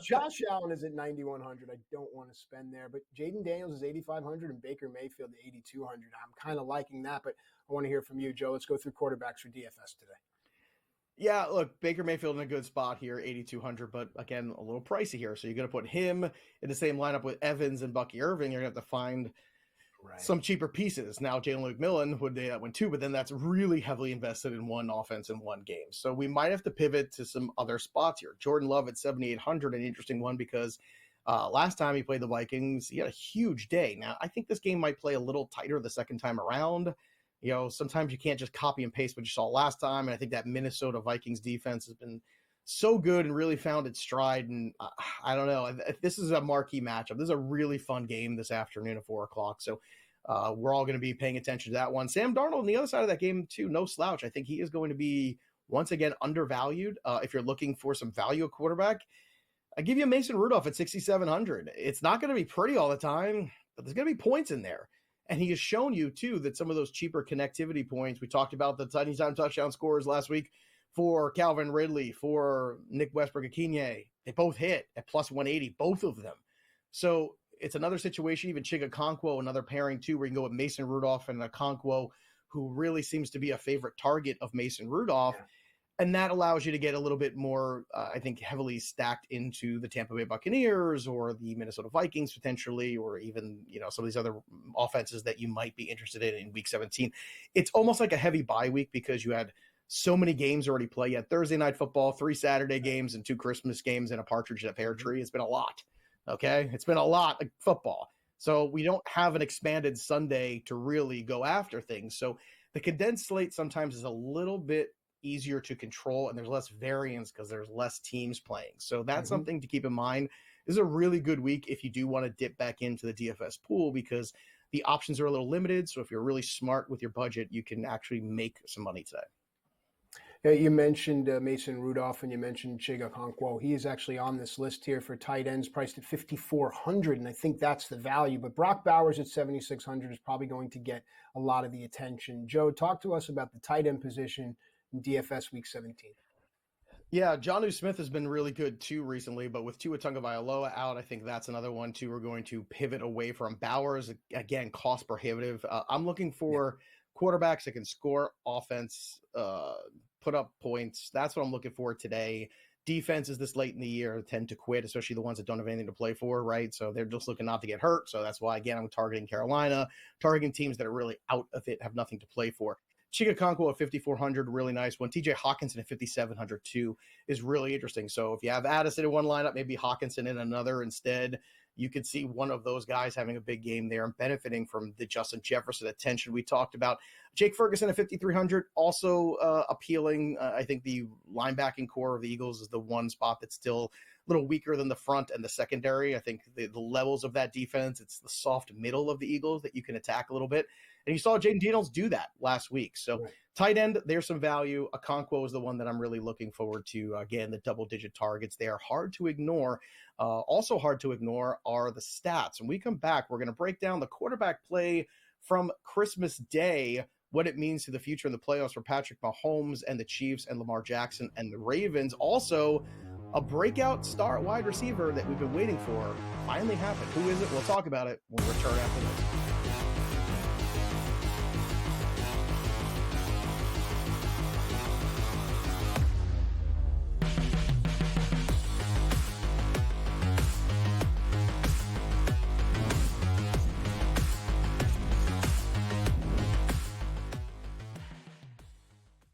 Josh Allen is at 9,100. I don't want to spend there, but Jaden Daniels is 8,500 and Baker Mayfield at 8,200. I'm kind of liking that, but I want to hear from you, Joe. Let's go through quarterbacks for DFS today. Yeah, look, Baker Mayfield in a good spot here, 8,200, but again, a little pricey here. So you're going to put him in the same lineup with Evans and Bucky Irving. You're going to have to find some cheaper pieces. Now, Jalen McMillan would do that one too, but then that's really heavily invested in one offense in one game. So we might have to pivot to some other spots here. Jordan Love at 7,800, an interesting one because last time he played the Vikings, he had a huge day. Now, I think this game might play a little tighter the second time around. You know, sometimes you can't just copy and paste what you saw last time. And I think that Minnesota Vikings defense has been so good and really found its stride. And I don't know, this is a marquee matchup. This is a really fun game this afternoon at 4:00. So we're all going to be paying attention to that one. Sam Darnold on the other side of that game too, no slouch. I think he is going to be once again undervalued. If you're looking for some value at quarterback, I give you Mason Rudolph at 6,700. It's not going to be pretty all the time, but there's going to be points in there. And he has shown you, too, that some of those cheaper connectivity points, we talked about the tiny time touchdown scores last week for Calvin Ridley, for Nick Westbrook-Ikhine. They both hit at plus 180, both of them. So it's another situation, even Chig Okonkwo, another pairing, too, where you can go with Mason Rudolph and Okonkwo, who really seems to be a favorite target of Mason Rudolph. Yeah. And that allows you to get a little bit more, I think, heavily stacked into the Tampa Bay Buccaneers or the Minnesota Vikings potentially, or even, you know, some of these other offenses that you might be interested in Week 17. It's almost like a heavy bye week because you had so many games already play. You had Thursday Night Football, 3 Saturday games, and 2 Christmas games, and a partridge in a pear tree. It's been a lot, okay? It's been a lot of football. So we don't have an expanded Sunday to really go after things. So the condensed slate sometimes is a little bit easier to control, and there's less variance because there's less teams playing. So that's something to keep in mind. This is a really good week if you do want to dip back into the DFS pool because the options are a little limited. So if you're really smart with your budget, you can actually make some money today. Yeah, you mentioned Mason Rudolph and you mentioned Chig Okonkwo. He is actually on this list here for tight ends priced at 5,400, and I think that's the value. But Brock Bowers at 7,600 is probably going to get a lot of the attention. Joe, talk to us about the tight end position in DFS Week 17. Yeah, Jonnu Smith has been really good too recently, but with Tua Tagovailoa out, I think that's another one too. We're going to pivot away from Bowers. Again, cost prohibitive. I'm looking for quarterbacks that can score offense, put up points. That's what I'm looking for today. Defenses this late in the year tend to quit, especially the ones that don't have anything to play for, right? So they're just looking not to get hurt. So that's why, again, I'm targeting Carolina, targeting teams that are really out of it, have nothing to play for. Chig Okonkwo at 5,400, really nice one. TJ Hawkinson at 5,700 too is really interesting. So if you have Addison in one lineup, maybe Hawkinson in another instead, you could see one of those guys having a big game there and benefiting from the Justin Jefferson attention we talked about. Jake Ferguson at 5,300, also appealing. I think the linebacking core of the Eagles is the one spot that's still a little weaker than the front and the secondary. I think the levels of that defense, it's the soft middle of the Eagles that you can attack a little bit. And you saw Jaden Daniels do that last week. So tight end, there's some value. Okonkwo is the one that I'm really looking forward to. Again, the double-digit targets, they are hard to ignore. Also hard to ignore are the stats. When we come back, we're going to break down the quarterback play from Christmas Day, what it means to the future in the playoffs for Patrick Mahomes and the Chiefs and Lamar Jackson and the Ravens. Also, a breakout star wide receiver that we've been waiting for finally happened. Who is it? We'll talk about it when we return after this.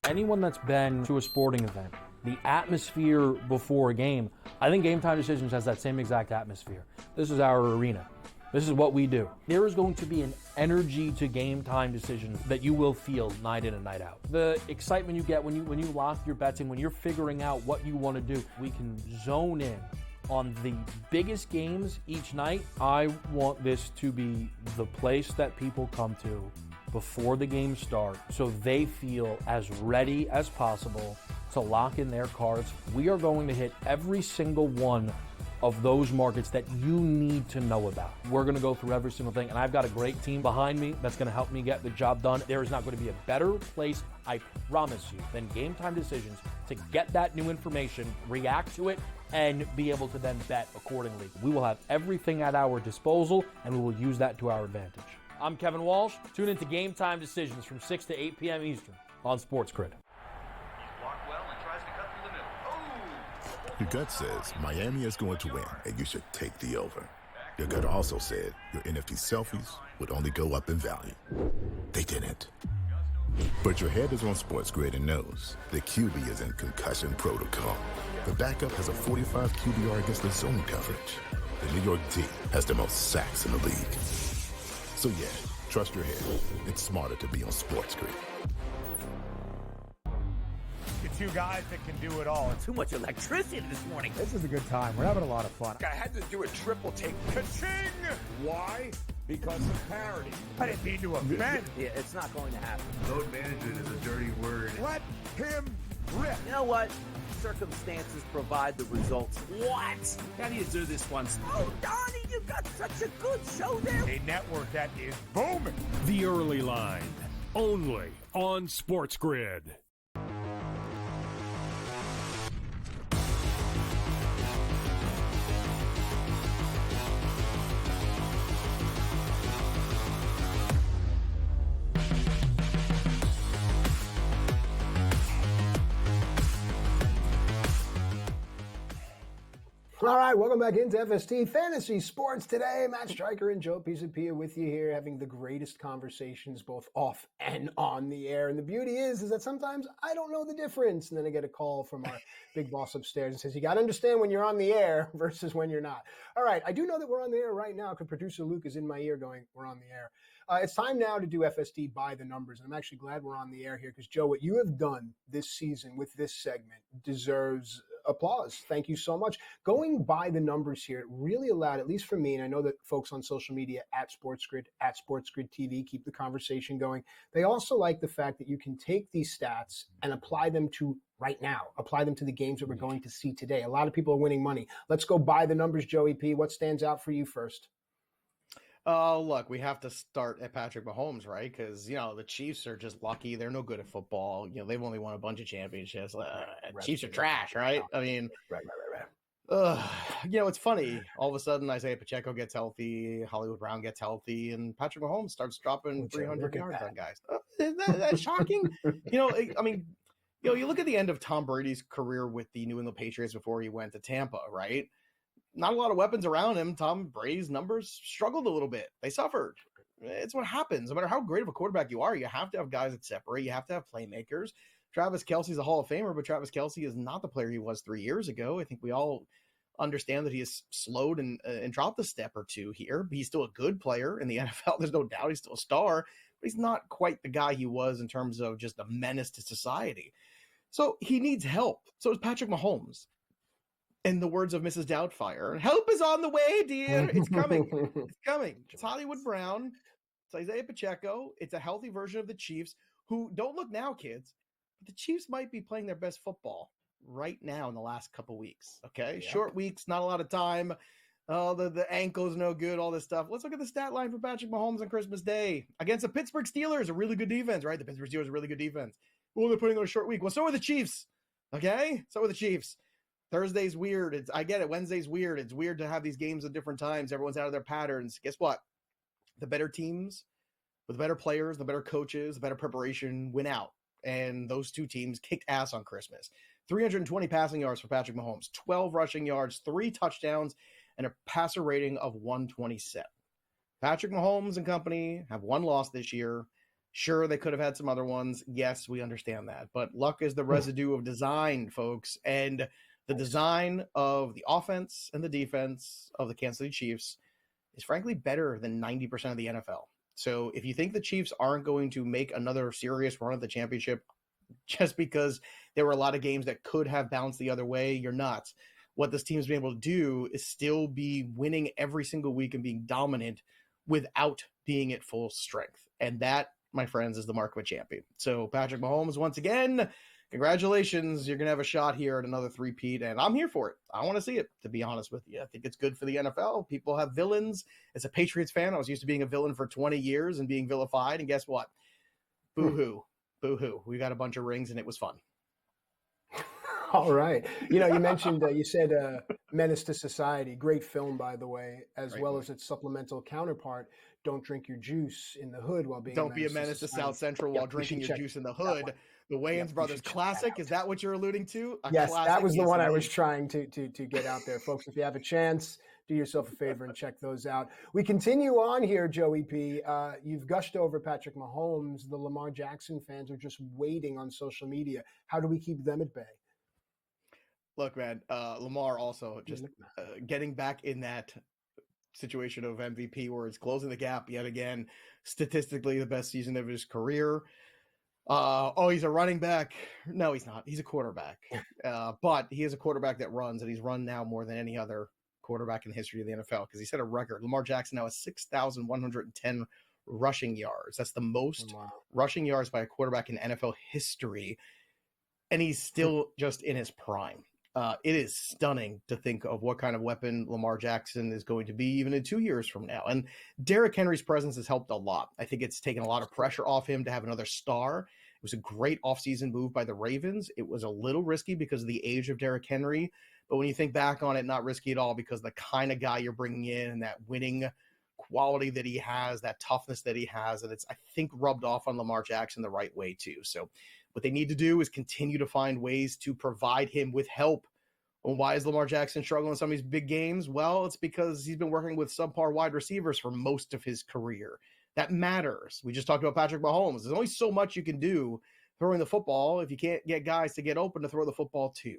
Anyone that's been to a sporting event, the atmosphere before a game, I think Game Time Decisions has that same exact atmosphere. This is our arena. This is what we do. There is going to be an energy to Game Time Decisions that you will feel night in and night out. The excitement you get when you lock your bets in, when you're figuring out what you want to do, we can zone in on the biggest games each night. I want this to be the place that people come to before the games start so they feel as ready as possible to lock in their cards. We are going to hit every single one of those markets that you need to know about. We're going to go through every single thing, and I've got a great team behind me that's going to help me get the job done. There is not going to be a better place, I promise you, than Game Time Decisions to get that new information, react to it, and be able to then bet accordingly. We will have everything at our disposal, and we will use that to our advantage. I'm Kevin Walsh. Tune into Game Time Decisions from 6 to 8 p.m. Eastern on SportsGrid. Your gut says Miami is going to win, and you should take the over. Your gut also said your NFT selfies would only go up in value. They didn't. But your head is on SportsGrid and knows the QB is in concussion protocol. The backup has a 45 QBR against the zone coverage. The New York D has the most sacks in the league. So yeah, trust your head. It's smarter to be on SportsGrid. Two guys that can do it all. Too much electricity this morning. This is a good time. We're having a lot of fun. I had to do a triple take. Ka-ching! Why? Because of parity. I didn't mean to offend. Yeah, it's not going to happen. Load management is a dirty word. Let him rip. You know what? Circumstances provide the results. What? How do you do this once? Oh, Donnie, you got such a good show there. A network that is booming. The Early Line, only on SportsGrid. All right, welcome back into FST Fantasy Sports today. Matt Striker and Joe Pisapia with you here, having the greatest conversations both off and on the air. And the beauty is that sometimes I don't know the difference. And then I get a call from our big boss upstairs and says, you got to understand when you're on the air versus when you're not. All right, I do know that we're on the air right now because producer Luke is in my ear going, we're on the air. It's time now to do FST by the numbers. And I'm actually glad we're on the air here because, Joe, what you have done this season with this segment deserves applause. Thank you so much. Going by the numbers here, it really allowed, at least for me, and I know that folks on social media at SportsGrid TV keep the conversation going. They also like the fact that you can take these stats and apply them to right now, apply them to the games that we're going to see today. A lot of people are winning money. Let's go by the numbers, Joey P. What stands out for you first? Look, we have to start at Patrick Mahomes, right? Because, the Chiefs are just lucky. They're no good at football. They've only won a bunch of championships. Chiefs are trash, right? I mean, right. It's funny. All of a sudden, Isaiah Pacheco gets healthy, Hollywood Brown gets healthy, and Patrick Mahomes starts dropping 300 yards on guys. Isn't that shocking? You look at the end of Tom Brady's career with the New England Patriots before he went to Tampa, right? Not a lot of weapons around him. Tom Brady's numbers struggled a little bit. They suffered. It's what happens. No matter how great of a quarterback you are, you have to have guys that separate. You have to have playmakers. Travis Kelce's a Hall of Famer, but Travis Kelce is not the player he was 3 years ago. I think we all understand that he has slowed and dropped a step or two here. He's still a good player in the NFL. There's no doubt he's still a star, but he's not quite the guy he was in terms of just a menace to society. So he needs help. So is Patrick Mahomes. In the words of Mrs. Doubtfire, help is on the way, dear. It's coming. It's coming. It's Hollywood Brown. It's Isaiah Pacheco. It's a healthy version of the Chiefs who don't look now, kids. But the Chiefs might be playing their best football right now in the last couple weeks. Okay. Yeah. Short weeks, not a lot of time. Oh, the ankle's no good, all this stuff. Let's look at the stat line for Patrick Mahomes on Christmas Day against the Pittsburgh Steelers, a really good defense, right? The Pittsburgh Steelers are a really good defense. Well, they're putting on a short week. Well, so are the Chiefs. Okay. So are the Chiefs. Thursday's weird. I get it. Wednesday's weird. It's weird to have these games at different times. Everyone's out of their patterns. Guess what? The better teams with the better players, the better coaches, the better preparation win out. And those two teams kicked ass on Christmas. 320 passing yards for Patrick Mahomes, 12 rushing yards, 3 touchdowns, and a passer rating of 127. Patrick Mahomes and company have one loss this year. Sure, they could have had some other ones. Yes, we understand that. But luck is the residue of design, folks. And the design of the offense and the defense of the Kansas City Chiefs is frankly better than 90% of the NFL. So if you think the Chiefs aren't going to make another serious run at the championship just because there were a lot of games that could have bounced the other way, you're not. What this team's been able to do is still be winning every single week and being dominant without being at full strength. And that, my friends, is the mark of a champion. So Patrick Mahomes, once again, congratulations. You're going to have a shot here at another three-peat, and I'm here for it. I want to see it, to be honest with you. I think it's good for the NFL. People have villains. As a Patriots fan, I was used to being a villain for 20 years and being vilified, and guess what? Boo-hoo. Boo-hoo. We got a bunch of rings, and it was fun. All right. You mentioned, you said Menace to Society. Great film, by the way, as well as its supplemental counterpart, Don't Drink Your Juice in the Hood while being Don't be a menace to South Central while drinking your juice in the hood. The Wayans Brothers classic. Is that what you're alluding to? Yes, that was the one I was trying to get out there. Folks, if you have a chance, do yourself a favor and check those out. We continue on here, Joey P. You've gushed over Patrick Mahomes. The Lamar Jackson fans are just waiting on social media. How do we keep them at bay? Look, man, Lamar also just getting back in that situation of MVP where it's closing the gap yet again. Statistically, the best season of his career. He's a running back. No, he's not. He's a quarterback. But he is a quarterback that runs, and he's run now more than any other quarterback in the history of the NFL because he set a record. Lamar Jackson now has 6,110 rushing yards. That's the most rushing yards by a quarterback in NFL history. And he's still just in his prime. It is stunning to think of what kind of weapon Lamar Jackson is going to be even in 2 years from now. And Derrick Henry's presence has helped a lot. I think it's taken a lot of pressure off him to have another star. It was a great offseason move by the Ravens. It was a little risky because of the age of Derrick Henry. But when you think back on it, not risky at all because the kind of guy you're bringing in and that winning quality that he has, that toughness that he has, and it's, I think, rubbed off on Lamar Jackson the right way too. So what they need to do is continue to find ways to provide him with help. Well, why is Lamar Jackson struggling in some of these big games? Well, it's because he's been working with subpar wide receivers for most of his career. That matters. We just talked about Patrick Mahomes. There's only so much you can do throwing the football if you can't get guys to get open to throw the football to.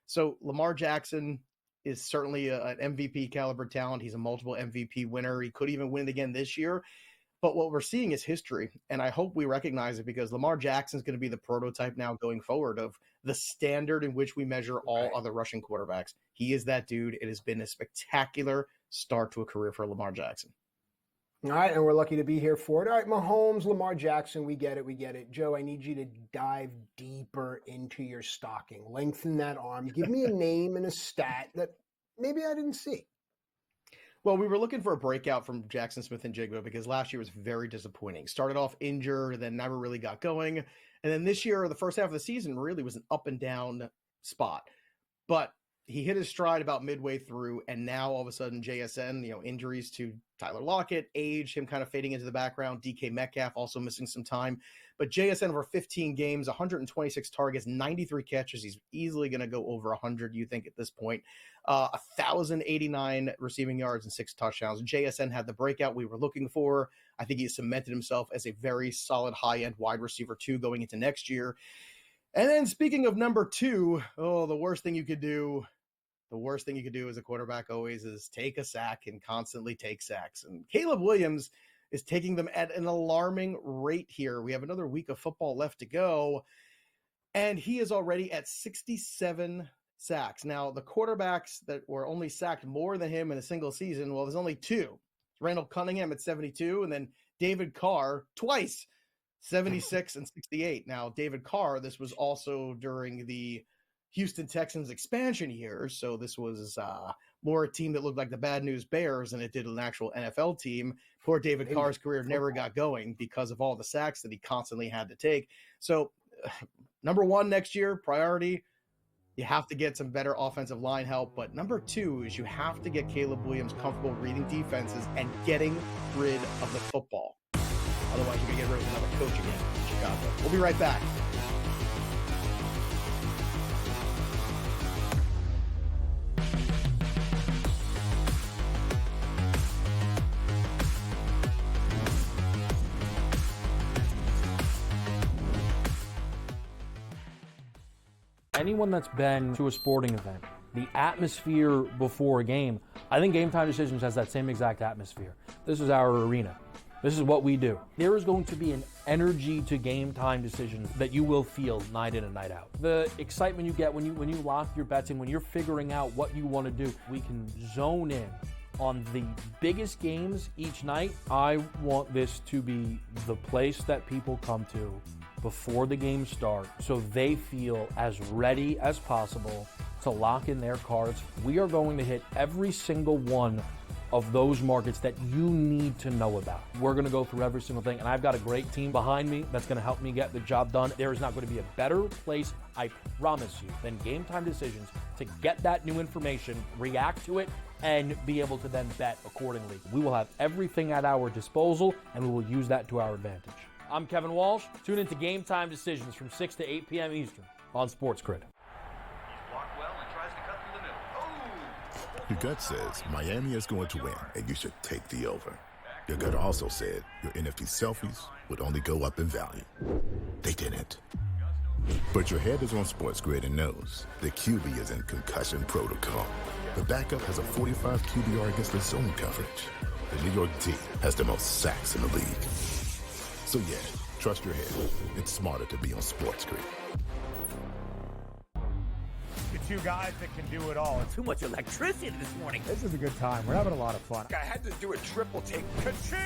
So Lamar Jackson is certainly an MVP caliber talent. He's a multiple MVP winner. He could even win it again this year. But what we're seeing is history, and I hope we recognize it because Lamar Jackson is going to be the prototype now going forward of the standard in which we measure all other rushing quarterbacks. He is that dude. It has been a spectacular start to a career for Lamar Jackson. All right, and we're lucky to be here for it. All right, Mahomes, Lamar Jackson, we get it. Joe, I need you to dive deeper into your stocking. Lengthen that arm. Give me a name and a stat that maybe I didn't see. Well, we were looking for a breakout from Jackson Smith-Njigba because last year was very disappointing. Started off injured, then never really got going. And then this year, the first half of the season really was an up and down spot. But he hit his stride about midway through, and now all of a sudden JSN, injuries to Tyler Lockett, age, him kind of fading into the background, DK Metcalf also missing some time. But JSN over 15 games, 126 targets, 93 catches. He's easily going to go over 100, you think, at this point. 1,089 receiving yards and 6 touchdowns. JSN had the breakout we were looking for. I think he cemented himself as a very solid high-end wide receiver 2 going into next year. And then speaking of number 2, the worst thing you could do as a quarterback always is take a sack and constantly take sacks. And Caleb Williams is taking them at an alarming rate here. We have another week of football left to go, and he is already at 67 sacks. Now, the quarterbacks that were only sacked more than him in a single season, well, there's only 2. Randall Cunningham at 72, and then David Carr twice, 76 and 68. Now, David Carr, this was also during the Houston Texans expansion years, so this was more a team that looked like the Bad News Bears than it did an actual NFL team. Poor David Carr's career never got going because of all the sacks that he constantly had to take. So, number 1 next year, priority, you have to get some better offensive line help. But number 2 is you have to get Caleb Williams comfortable reading defenses and getting rid of the football. Otherwise, you're going to get rid of another coach again in Chicago. We'll be right back. Anyone that's been to a sporting event, the atmosphere before a game, I think Game Time Decisions has that same exact atmosphere. This is our arena. This is what we do. There is going to be an energy to Game Time Decisions that you will feel night in and night out. The excitement you get when you lock your bets in, when you're figuring out what you want to do, we can zone in on the biggest games each night. I want this to be the place that people come to before the games start so they feel as ready as possible to lock in their cards. We are going to hit every single one of those markets that you need to know about. We're going to go through every single thing, and I've got a great team behind me that's going to help me get the job done. There is not going to be a better place, I promise you, than Game Time Decisions to get that new information, react to it, and be able to then bet accordingly. We will have everything at our disposal, and we will use that to our advantage. I'm Kevin Walsh. Tune into Game Time Decisions from 6 to 8 p.m. Eastern on SportsGrid. Your gut says Miami is going to win, and you should take the over. Your gut also said your NFT selfies would only go up in value. They didn't. But your head is on SportsGrid and knows the QB is in concussion protocol. The backup has a 45 QBR against the zone coverage. The New York D has the most sacks in the league. So yeah, trust your head. It's smarter to be on SportsGrid. Two guys that can do it all. Too much electricity this morning. This is a good time. We're having a lot of fun. I had to do a triple take. Ka-ching!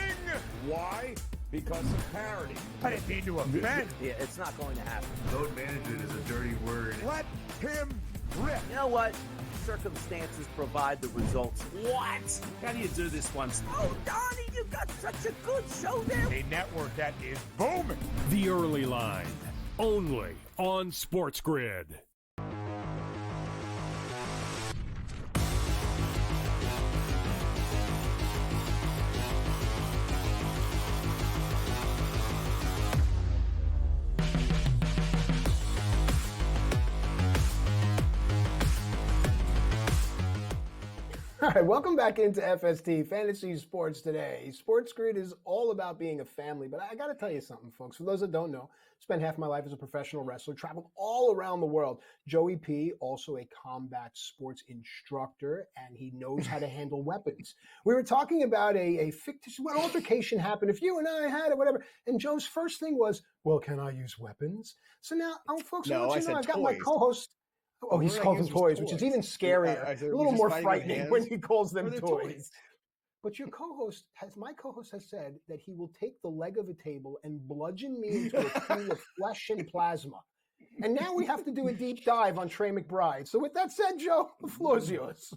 Why? Because of parity. I didn't mean to offend. Yeah, it's not going to happen. Load management is a dirty word. Let him rip. You know what? Circumstances provide the results. What? How do you do this once? Oh, Donnie, you got such a good show there. A network that is booming. The Early Line, only on SportsGrid. All right, welcome back into FST, Fantasy Sports Today. SportsGrid is all about being a family, but I got to tell you something, folks. For those that don't know, I spent half my life as a professional wrestler, traveled all around the world. Joey P, also a combat sports instructor, and he knows how to handle weapons. We were talking about a fictitious altercation happened if you and I had it, whatever, and Joe's first thing was, well, can I use weapons? So now, folks, No, I've got toys. my co-host. Oh, he's called them toys, which is even scarier. A little more frightening when he calls them toys. But my co-host has said that he will take the leg of a table and bludgeon me into a pool of flesh and plasma. And now we have to do a deep dive on Trey McBride. So with that said, Joe, the floor is yours.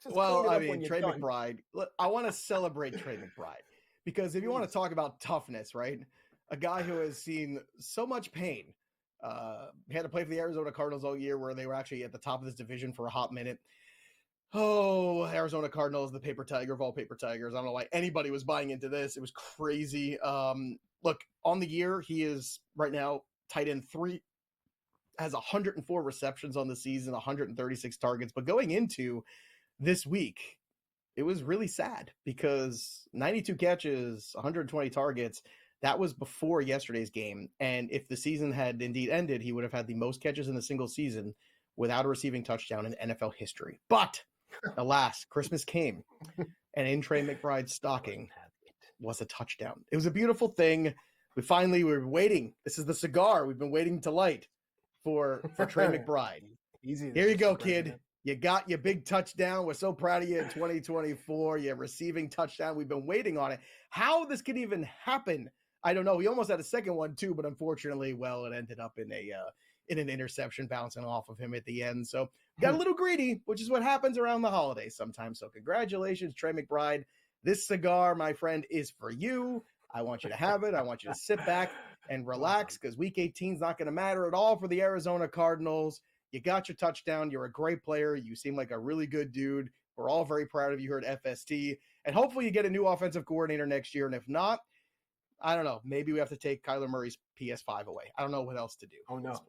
Well, I mean, Trey McBride, I want to celebrate Trey McBride because if you want to talk about toughness, right? A guy who has seen so much pain. He had to play for the Arizona Cardinals all year where they were actually at the top of this division for a hot minute. Oh, Arizona Cardinals, the paper tiger of all paper tigers. I don't know why anybody was buying into this. It was crazy. Look, on the year, he is right now tight end 3, has 104 receptions on the season, 136 targets. But going into this week, it was really sad because 92 catches, 120 targets. That was before yesterday's game. And if the season had indeed ended, he would have had the most catches in a single season without a receiving touchdown in NFL history. But alas, Christmas came, and in Trey McBride's stocking was a touchdown. It was a beautiful thing. We were waiting. This is the cigar we've been waiting to light for Trey McBride. Easy. Here you go, kid. You got your big touchdown. We're so proud of you in 2024. Your receiving touchdown. We've been waiting on it. How this could even happen, I don't know. We almost had a second one too, but unfortunately, well, it ended up in an interception bouncing off of him at the end. So got a little greedy, which is what happens around the holidays sometimes. So congratulations, Trey McBride. This cigar, my friend, is for you. I want you to have it. I want you to sit back and relax because Week 18 is not going to matter at all for the Arizona Cardinals. You got your touchdown. You're a great player. You seem like a really good dude. We're all very proud of you here at FST. And hopefully you get a new offensive coordinator next year. And if not, I don't know. Maybe we have to take Kyler Murray's PS5 away. I don't know what else to do. Oh, no.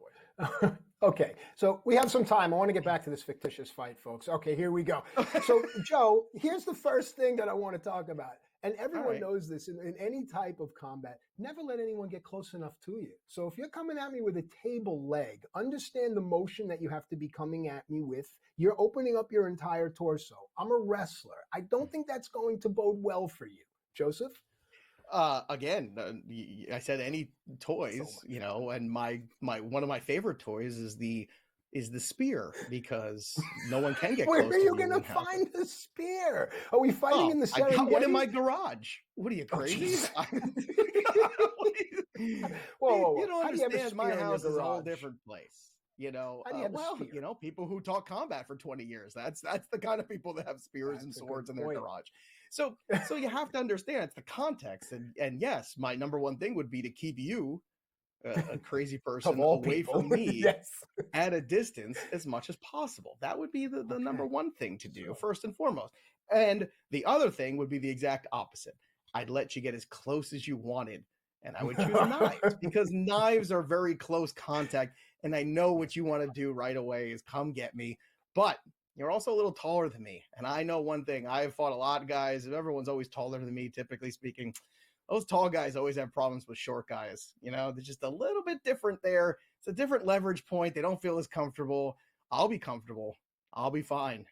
Okay, so we have some time. I want to get back to this fictitious fight, folks. Okay, here we go. So, Joe, here's the first thing that I want to talk about. And everyone right. knows this in any type of combat. Never let anyone get close enough to you. So if you're coming at me with a table leg, understand the motion that you have to be coming at me with. You're opening up your entire torso. I'm a wrestler. I don't think that's going to bode well for you. Joseph? Again, I said any toys, and my one of my favorite toys is the spear, because no one can get Where close are to you going to find the spear? Are we fighting in the Serengeti? I got one in my garage. What are you, crazy? Whoa. You don't How do you have a understand. My spear in your house is a whole garage? different place. How do you have a spear? People who taught combat for 20 years. That's the kind of people that have spears and swords in their garage. So you have to understand it's the context. And yes, my number one thing would be to keep you, a crazy person, away from me yes. at a distance as much as possible. That would be the number one thing to do, first and foremost. And the other thing would be the exact opposite. I'd let you get as close as you wanted, and I would choose knives, because knives are very close contact, and I know what you want to do right away is come get me. But you're also a little taller than me, and I know one thing. I've fought a lot of guys, and everyone's always taller than me, typically speaking. Those tall guys always have problems with short guys. They're just a little bit different there. It's a different leverage point. They don't feel as comfortable. I'll be comfortable. I'll be fine.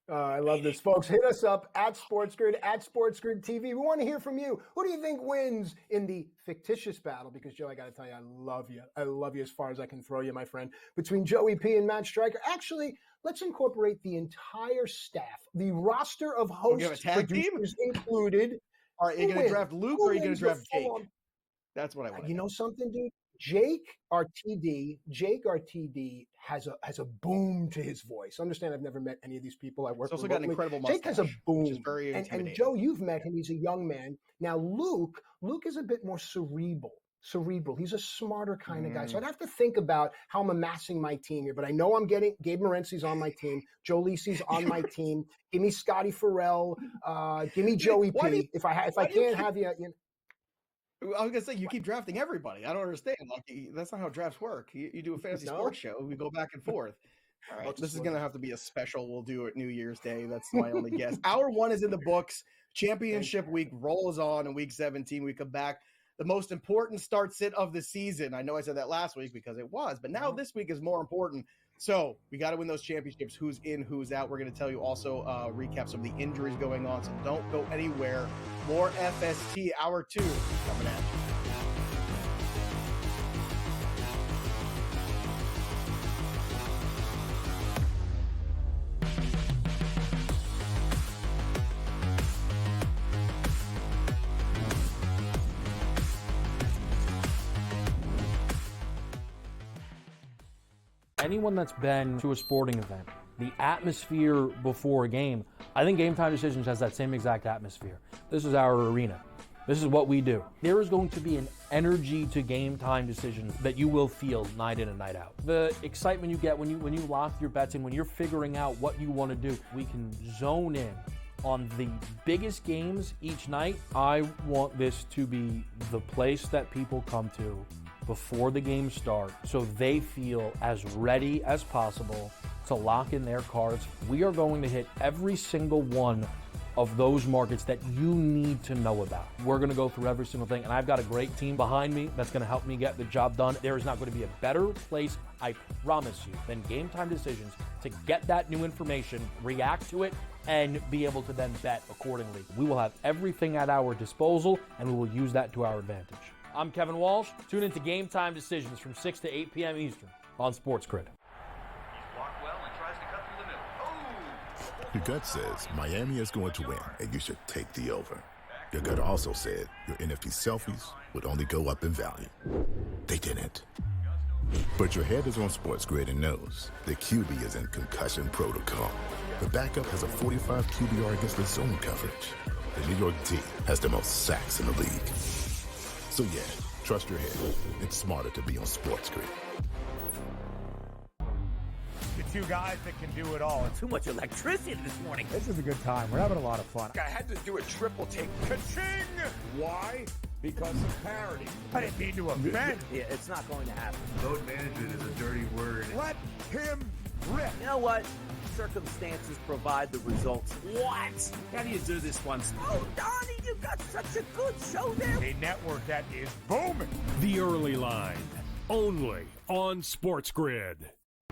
I love this, folks. Hit us up at SportsGrid, at SportsGrid TV. We want to hear from you. Who do you think wins in the fictitious battle? Because, Joe, I got to tell you, I love you. I love you as far as I can throw you, my friend. Between Joey P and Matt Striker. Actually, let's incorporate the entire staff, the roster of hosts, producers included. All right, are you going to draft Luke or are you going to draft Jake? That's what I want. You know something, dude? Jake RTD has a boom to his voice. Understand, I've never met any of these people. I work with. He's also got an incredible mustache. Jake has a boom. Which is very intimidating. And Joe, you've met him. He's a young man. Now, Luke is a bit more cerebral. He's a smarter kind of guy. So I'd have to think about how I'm amassing my team here. But I know I'm getting Gabe Morency's on my team. Joe Lisi's on my team. Give me Scotty Farrell. Give me Joey P. If I can't have you. I was gonna say, you keep drafting everybody. I don't understand. That's not how drafts work. You do a fantasy sports show. We go back and forth. All right, this is gonna have to be a special. We'll do it New Year's Day. That's my only guess. Hour 1 is in the books. Championship week rolls on in week 17. We come back. The most important start-sit of the season. I know I said that last week because it was, but now this week is more important. So we got to win those championships. Who's in, who's out. We're going to tell you also recaps of the injuries going on. So don't go anywhere. More FST Hour 2 coming at you. Anyone that's been to a sporting event, the atmosphere before a game, I think Game Time Decisions has that same exact atmosphere. This is our arena. This is what we do. There is going to be an energy to Game Time Decisions that you will feel night in and night out. The excitement you get when you lock your bets in, when you're figuring out what you want to do, we can zone in on the biggest games each night. I want this to be the place that people come to before the games start so they feel as ready as possible to lock in their cards. We are going to hit every single one of those markets that you need to know about. We're going to go through every single thing, and I've got a great team behind me that's going to help me get the job done. There is not going to be a better place, I promise you, than Game Time Decisions to get that new information, react to it, and be able to then bet accordingly. We will have everything at our disposal, and we will use that to our advantage. I'm Kevin Walsh. Tune into Game Time Decisions from 6 to 8 p.m. Eastern on SportsGrid. Your gut says Miami is going to win, and you should take the over. Your gut also said your NFT selfies would only go up in value. They didn't. But your head is on SportsGrid and knows the QB is in concussion protocol. The backup has a 45 QBR against the zone coverage. The New York D has the most sacks in the league. So yeah, trust your head. It's smarter to be on SportsGrid. The two guys that can do it all. Too much electricity this morning. This is a good time. We're having a lot of fun. I had to do a triple take. Ka-ching! Why? Because of parity. I didn't mean to offend. Yeah, it's not going to happen. Load management is a dirty word. Let him rip. You know what? Circumstances provide the results. What? How do you do this one? Oh, Donnie, you got such a good show there. A network that is booming. The Early Line, only on SportsGrid.